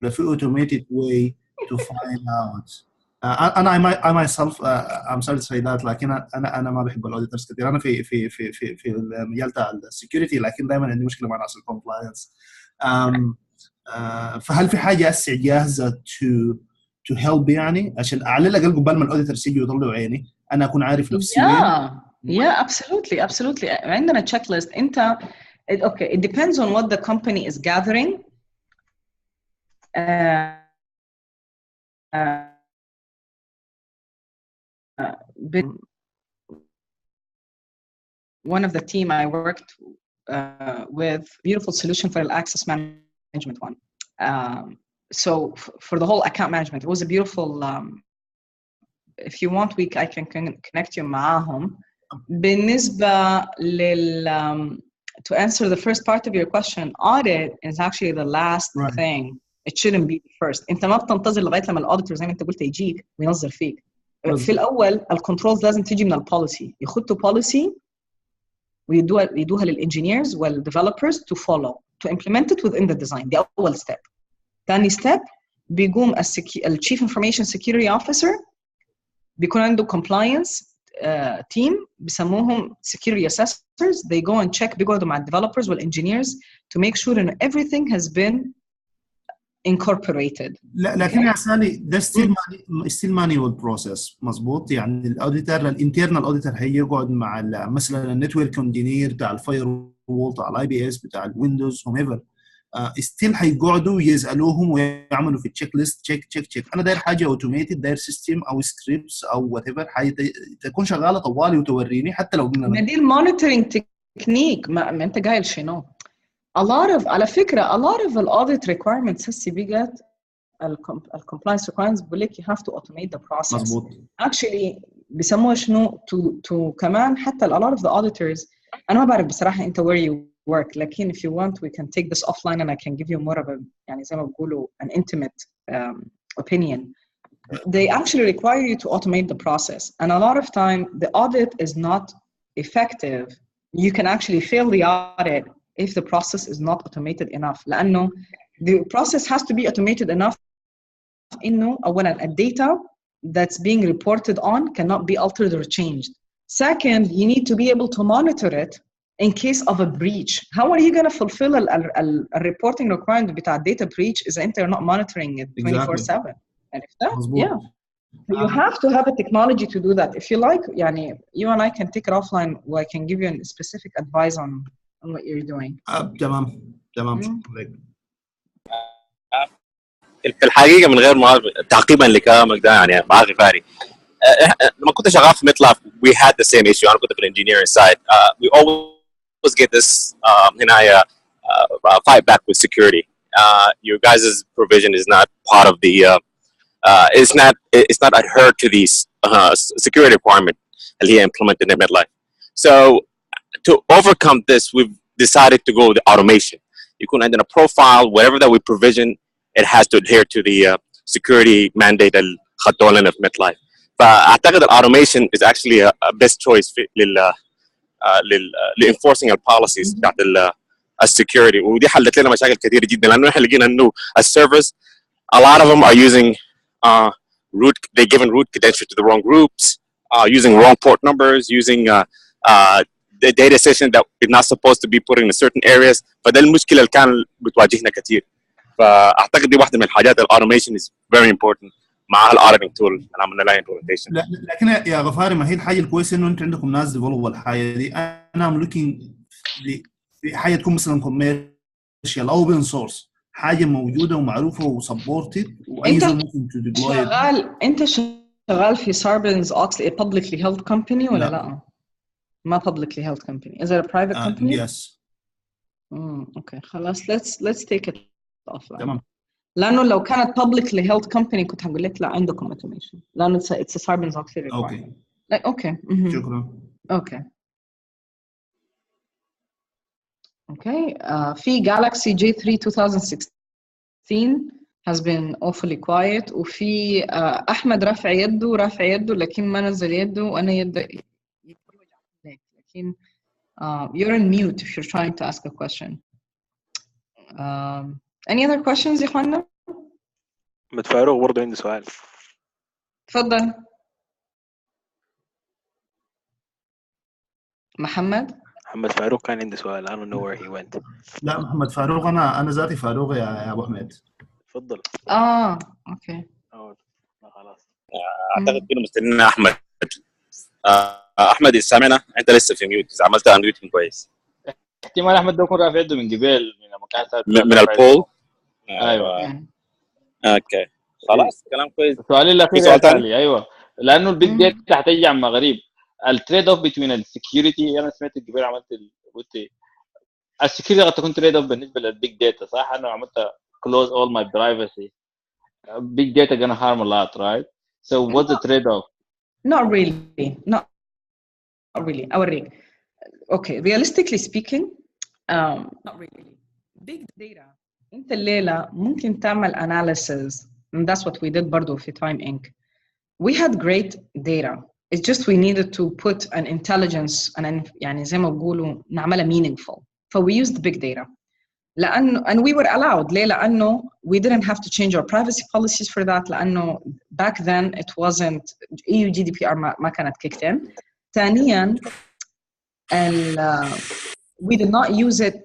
Speaker 7: في automated way to find out؟ I myself I'm sorry to say that، لكن أنا ما بحب الأوديترز كثير. أنا في المجال تاع السكيورتي، لكن دائما عندي مشكلة مع ناس الكومبلاينس. فهل في حاجة هسه جاهزة to help يعني عشان على الأقل قبل ما الأوديترز يجوا يطلعوا عيني أنا أكون عارف نفسي وين؟
Speaker 1: Yeah, absolutely. عندنا checklist. أنت okay, it depends on what the company is gathering. One of the team I worked with, beautiful solution for the access management one. So for the whole account management, it was a beautiful. If you want, I can connect you معهم. بالنسبة to answer the first part of your question, audit is actually the last thing. It shouldn't be first. أنت ما بتنتظر لغاية لما الأوديتور زي ما أنت قلت يجيك وينظر فيك. في الأول الكنترولز لازم تيجي من البوليسي، يخطوا policy ويدوها للإنجينيرز والdevelopers to follow to implement it within the design. دي أول step. ثاني step بيقوم الchief information security officer بيكون عنده compliance team بيسموهم security assessors. They go and check، بيقعدوا مع developers والengineers to make sure that everything has been incorporated.
Speaker 7: لكن يا سالي ده still manual process مظبوط. يعني الاوديتور الانترنال اوديتور هيقعد مع مثلا النتورك انجينير بتاع الفاير وول بتاع الاي بي اس بتاع الويندوز وميفر، still هيقعدوا يسالوهم ويعملوا في التشيك ليست تشيك. انا داير حاجه اوتوميتد، داير سيستم او سكريبتس او وات ايفر تكون شغاله طوالي وتوريني حتى لو قلنا
Speaker 1: دي المونيتورنج تكنيك. ما انت قايل شنو. على فكرة a lot of audit requirements هسي بيجت compliance requirements بيقول لك you have to automate the process.
Speaker 7: مظبوط.
Speaker 1: Actually بيسموها شنو to كمان حتى a lot of the auditors. أنا ما بعرف بصراحة أنت where you work، لكن if you want we can take this offline and I can give you more of a يعني زي ما بيقولوا an intimate opinion. They actually require you to automate the process, and a lot of time the audit is not effective. You can actually fail the audit if the process is not automated enough. لأنه the process has to be automated enough إنه أولاً data that's being reported on cannot be altered or changed. Second, you need to be able to monitor it in case of a breach. How are you going to fulfill a reporting requirement بتاع data breach إذا أنت you're not monitoring it 24/7? And if that, yeah. You have to have a technology to do that. If you like, يعني you and I can take it offline where I can give you a specific advice on what you're doing.
Speaker 7: تمام.
Speaker 6: في الحقيقه من غير ما تعقيبا لكلامك ده يعني مع غفاري، لما كنت شغال في ميتلاف we had the same issue. انا كنت في الانجينيرنج side. We always get this هنا fight back with security. Your guys' provision is not part of the it's not adhered to these security requirement اللي هي implemented in MetLife. So to overcome this, we've decided to go with the automation. يكون عندنا profile, whatever that we provision, it has to adhere to the security mandate اللي خدوه لنا في MetLife. فأعتقد automation is actually a best choice لل enforcing our policies بتاعت السكيورتي، ودي حلت لنا مشاكل كثيره جدا لانه احنا لقينا انه السيرفرز a lot of them are using they're giving root credentials to the wrong groups, using wrong port numbers, using the data session that is not supposed to be put in certain areas. فده المشكله اللي كان بتواجهنا كثير. فاعتقد دي واحده من الحاجات الاوتوميشن is very important مع الاوديتنج تول اللي عملنا لها implementation.
Speaker 7: لكن يا غفاري ما هي الحاجه الكويسه انه انت عندكم ناس ديفلوب الحاجه دي. انا ام لوكينج في حاجه تكون مثلا كوميرشال او اوبن سورس، حاجه موجوده ومعروفه وسبورتد واي زول ممكن تديبلوي.
Speaker 1: انت شغال في Sarbanes Oxley a publicly held company ولا لا؟ ما publicly held company. Is it a private company?
Speaker 7: Yes.
Speaker 1: Okay. خلاص let's take it offline.
Speaker 7: تمام.
Speaker 1: لأنه لو كانت publicly held company كنت هقول لك لا عندكم automation. لأنه it's a Sarbanes Oxley requirement. Okay.
Speaker 7: شكرا.
Speaker 1: Okay. في Galaxy J3 2016 has been awfully quiet. وفي أحمد رافع يده لكن ما نزل يده وأنا يدي لكن you're on mute if you're trying to ask a question. Any other questions يا اخوانا؟
Speaker 3: محمد فاروق برضه عندي سؤال.
Speaker 1: تفضل. محمد
Speaker 3: فاروق كان عندي سؤال. I don't know where he went.
Speaker 7: لا محمد فاروق أنا ذاتي فاروق يا أبو حميد.
Speaker 3: تفضل.
Speaker 1: اوكي.
Speaker 3: خلاص.
Speaker 6: اعتقد كنا مستنيين احمد. احمد سامعنا؟ انت لسه في ميوت، اذا عملت انميوت كويس.
Speaker 4: احتمال احمد ده يكون رافع يده من قبل
Speaker 6: من البول.
Speaker 4: ايوه.
Speaker 6: اوكي خلاص كلام كويس.
Speaker 4: السؤال الاخير يا سالي. ايوه لانه البيج داتا هتيجي عن مغرب. التريد اوف بين السكيورتي، انا سمعت قبل عملت قلت السكيورتي قد تكون تريد اوف بالنسبه للبيج داتا صح؟ انا عملت close all my privacy. Big data gonna harm a lot, right? So what's the trade-off?
Speaker 1: Not really. أوريك. Okay, realistically speaking, not really. Big data. أنت الليلة ممكن تعمل analysis, and that's what we did برضو في Time Inc. We had great data. It's just we needed to put an intelligence and يعني زي ما بقولوا نعملها meaningful. So we used big data. and we were allowed. ليه؟ لأنه we didn't have to change our privacy policies for that. لأنه back then it wasn't EU GDPR ما كانت kicked in. ثانياً we did not use it.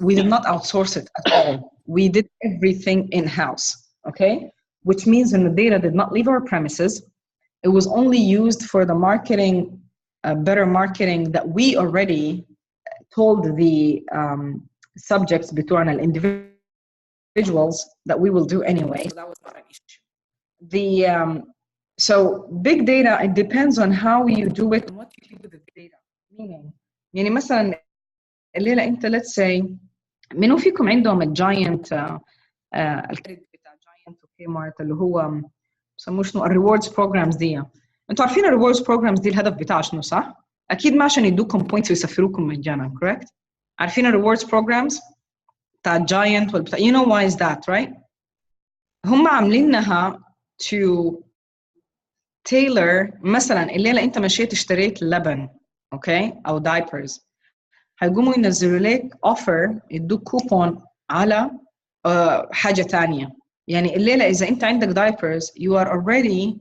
Speaker 1: We did not outsource it at all. We did everything in-house. Okay, which means that the data did not leave our premises. It was only used for the marketing, better marketing that we already told the subjects between individuals that we will do anyway. So that was not an issue. So big data, it depends on how you do it and what you do with the data. Meaning, يعني مثلا الليلة أنت let's say منو فيكم عندهم الجاينت الكريدت بتاع جاينت وكي مارت اللي هو بسموه شنو الريوردز بروجرامز دي. انتوا عارفين الريوردز بروجرامز دي الهدف بتاعها شنو صح؟ اكيد ما عشان يدوكم بوينتس ويسفروكم مجانا correct؟ عارفين الريوردز بروجرامز بتاع جاينت والبتاع you know why is that right؟ هم عاملينها to tailor. مثلا الليله انت مشيت اشتريت لبن اوكي او دايبرز، هيقوموا ينزلوا لك اوفر يدوك كوبون على حاجه ثانيه. يعني الليله اذا انت عندك دايبرز you are already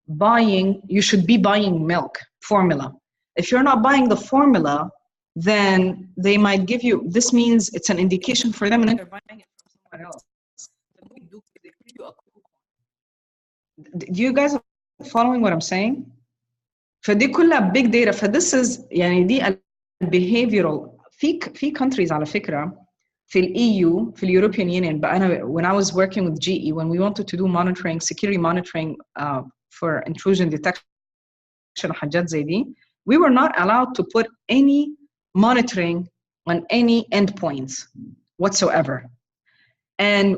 Speaker 1: buying, you should be buying milk formula. If you're not buying the formula, then they might give you, this means it's an indication for them and they're buying it from someone else. Do you guys following what I'm saying? فدي كلها big data. فthis is يعني دي behavioral في countries على فكرة في EU في European Union. but أنا when I was working with GE when we wanted to do monitoring, security monitoring for intrusion detection حاجات زي دي, we were not allowed to put any monitoring on any endpoints whatsoever, and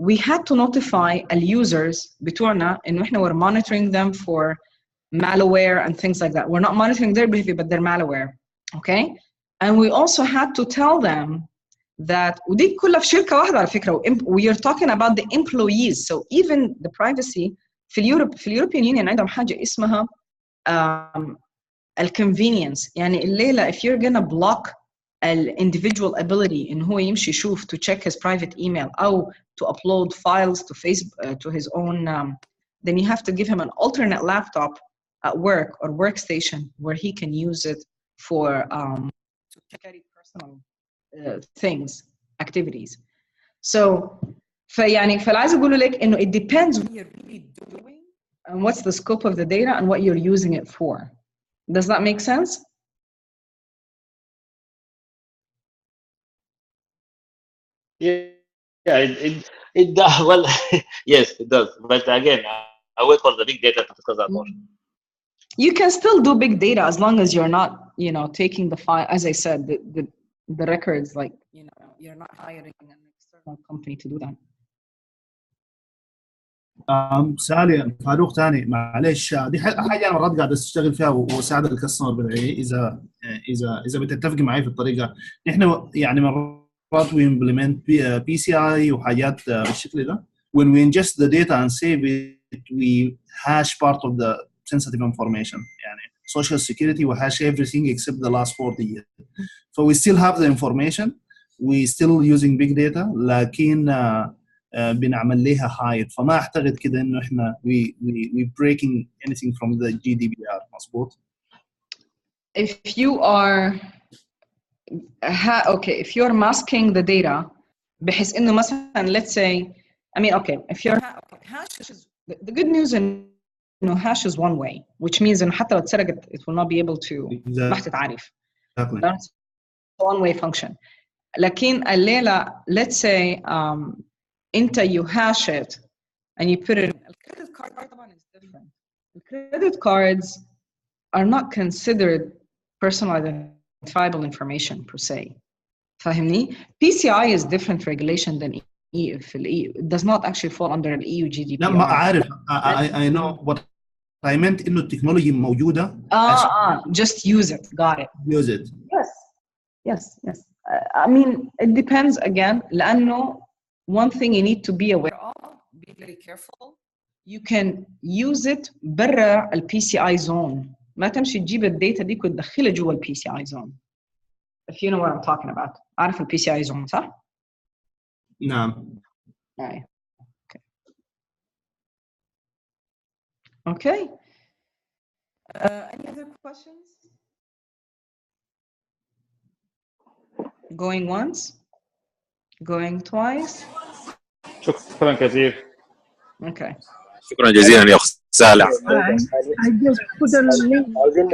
Speaker 1: we had to notify users بتوعنا إنه إحنا we're monitoring them for malware and things like that. We're not monitoring their behavior but their malware. Okay, and we also had to tell them that ودي كلها في شركة واحدة على فكرة. we are talking about the employees. So even the privacy في اليوروبيان يونيون عندهم حاجة اسمها الconvenience. يعني الليلة if you're gonna block individual ability إن هو يمشي يشوف to check his private email أو to upload files to Facebook to his own then you have to give him an alternate laptop at work or workstation where he can use it for to carry personal things activities. So فاللي عايز أقوله لك إنه it depends what you're really doing and what's the scope of the data and what you're using it for. Does that make sense?
Speaker 4: Yeah, it does. Well, yes, it does. But again, I wait for the big data to discuss that more.
Speaker 1: You can still do big data as long as you're not, you know, taking the file. As I said, the records, like, you know, you're not hiring an external company to do that.
Speaker 7: سالي فاروق ثاني معلش دي حاجه انا مرات قاعد اشتغل فيها واساعد الكاستمر بالعي اذا بتتفق معي في الطريقه. احنا يعني مرات we implement PCI وحاجات بالشكل ده. When we ingest the data and save it, we hash part of the sensitive information. يعني social security we hash everything except the last 40 years. So we still have the information. We still using big data لكن بنعمل لها hide. فما اعتقد كده انه احنا we breaking anything from the GDPR. مظبوط.
Speaker 1: If you are okay, if you're masking the data بحيث انه مثلا let's say I mean okay if you're hash is the good news انه hash is one way which means انه حتى لو اتسرقت it will not be able to ما حتتعرف. That's one way function. لكن الليلة let's say انت you hash it and you put it in credit card طبعا is different. The credit cards are not considered personal identifiable information per se. فاهمني؟ PCI is different regulation than EU. It does not actually fall under the EU GDPR.
Speaker 7: لا ما عارف. I know what I meant إنه التكنولوجيا موجودة.
Speaker 1: Just use it. Got it.
Speaker 7: Use it.
Speaker 1: Yes. I mean, it depends again. لأنه one thing you need to be aware of, be very careful. You can use it برا ال PCI zone. ما تمشي تجيب الداتا دي وتدخلها جوا ال PCI zone. If you know what I'm talking about. عارف ال PCI zone صح؟
Speaker 7: نعم.
Speaker 1: Okay. Any other questions? Going once? Going twice?
Speaker 4: شكرا كثير.
Speaker 1: Okay.
Speaker 6: شكرا جزيلا يا اخت سالي.
Speaker 8: I just put a link. عايزين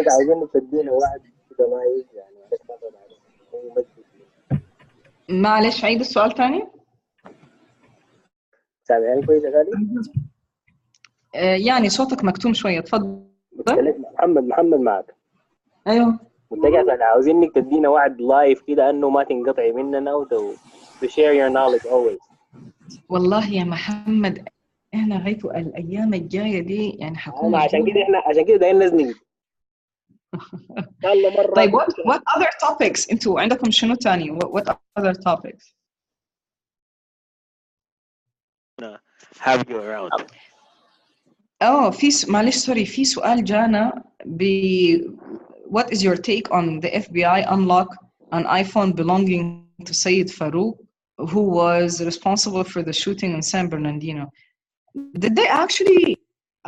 Speaker 8: تدينا واحد كده ما يعني
Speaker 1: معلش عيد السؤال تاني.
Speaker 8: سامعني كويس يا غالي؟
Speaker 1: يعني صوتك مكتوم شوية تفضل.
Speaker 8: محمد معك.
Speaker 1: ايوه.
Speaker 8: منتجع عاوزينك تدينا وعد لايف كده انه ما تنقطعي مننا و to share your knowledge always.
Speaker 1: والله يا محمد احنا غايته الايام الجايه دي يعني حكون
Speaker 8: عشان كده دايما نزني.
Speaker 1: طيب what other topics انتوا عندكم شنو تاني what other topics
Speaker 3: have you around
Speaker 1: في معلش سوري في سؤال جانا what is your take on the FBI unlock an iPhone belonging to Sayyid Farouk who was responsible for the shooting in San Bernardino? Did they actually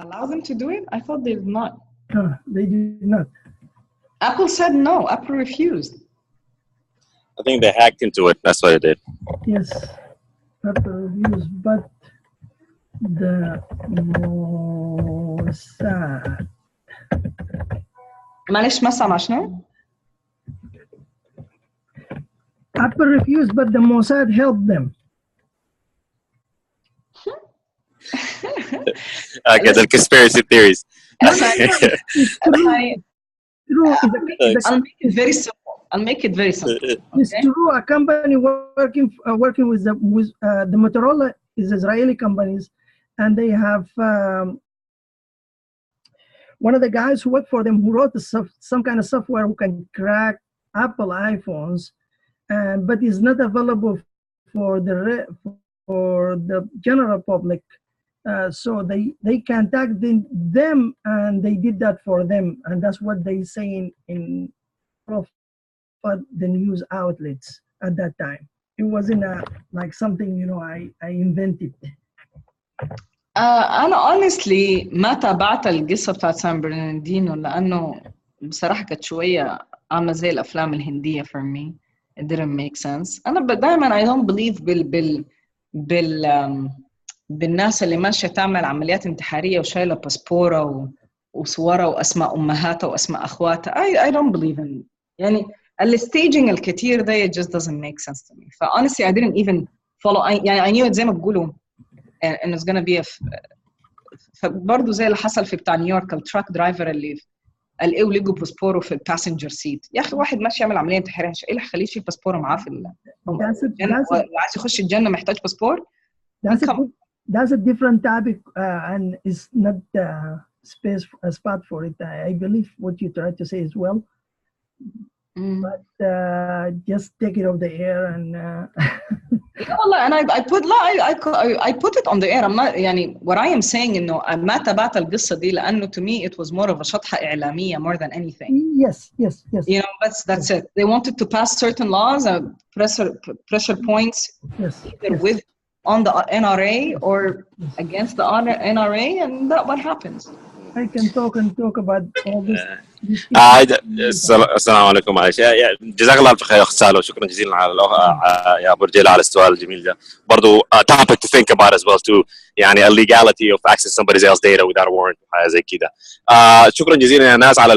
Speaker 1: allow them to do it? I thought they did not.
Speaker 8: No, they did not.
Speaker 1: Apple said no. Apple refused.
Speaker 6: I think they hacked into it. That's what it did.
Speaker 8: Yes, Apple refused, but the Mossad.
Speaker 1: معلش ما سامع شنو؟
Speaker 8: Apple refused, but the Mossad helped them.
Speaker 6: Okay, the conspiracy theories.
Speaker 8: It's true.
Speaker 1: I'll make it very simple.
Speaker 8: It's true. A company working with the Motorola is Israeli companies, and they have one of the guys who worked for them who wrote some kind of software who can crack Apple iPhones, but is not available for the general public. So they contacted them and they did that for them, and that's what they say in profile the news outlets at that time. It wasn't like something, you know, I invented.
Speaker 1: أنا honestly ما تابعت القصة بتاعت سان برناردينو لأنه بصراحة كانت شوية عاملة زي الأفلام الهندية for me. It didn't make sense. أنا دائما I don't believe بالناس اللي ماشية تعمل عمليات انتحارية وشايلة باسبورة وصورة وأسماء أمهاتها وأسماء أخواتها. I don't believe in يعني الستaging الكتير ده it just doesn't make sense to me. honestly I didn't even follow. يعني I knew it زي ما بقولوا and it's gonna be فبرضه زي اللي حصل في بتاع نيويورك التراك درايفر اللي قال ايه ولقوا باسبوره في الباسنجر سيت. يا اخي واحد ماشي يعمل عمليه انتحاريه ايه اللي هيخليه يشيل باسبوره معاه في الجنه؟ عايز يخش الجنه محتاج باسبور.
Speaker 8: That's a different topic and it's not spot for it. I believe what you tried to say as well. But just take it off the air and
Speaker 1: والله أنا I put it on the air. I'm not يعني what I am saying إنه ما تابعت القصة دي لأنه to me it was more of a شطحة إعلامية more than anything.
Speaker 8: Yes.
Speaker 1: You know that's it. They wanted to pass certain laws, pressure points, either with on the NRA or against the NRA, and that's what happens.
Speaker 8: I can talk about all this.
Speaker 6: السلام عليكم. معلش جزاك الله بخير اخت سالو، شكرا جزيلا على يا ابو رجيله على السؤال الجميل ده. برضو topic to think about as well too، يعني legality of access somebody else's data without a warrant وحاجه زي كده. شكرا جزيلا يا ناس على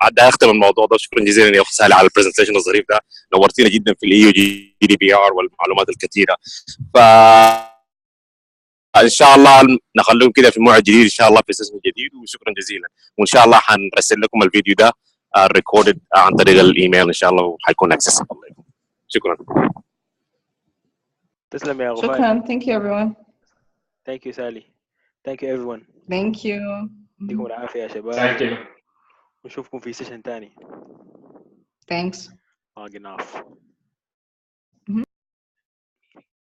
Speaker 6: بعد اختم الموضوع ده. شكرا جزيلا يا اخت سالي على البرزنتيشن الظريف ده، نورتينا جدا في الاي جي دي بي ار والمعلومات الكثيره. ف ان شاء الله نخليهم كده في موعد جديد ان شاء الله في سيزون جديد، وشكرا جزيلا. وان شاء الله حنرسل لكم الفيديو ده ريكوردد عن طريق الايميل ان شاء الله وحيكون اكسسبل لكم. شكرا.
Speaker 3: تسلم يا غفار.
Speaker 1: شكرا. Thank you everyone.
Speaker 3: Thank you Sally. Thank you everyone.
Speaker 1: Thank you.
Speaker 3: يديكم العافية يا شباب. ونشوفكم في سيشن تاني.
Speaker 1: Thanks.
Speaker 3: Logging off.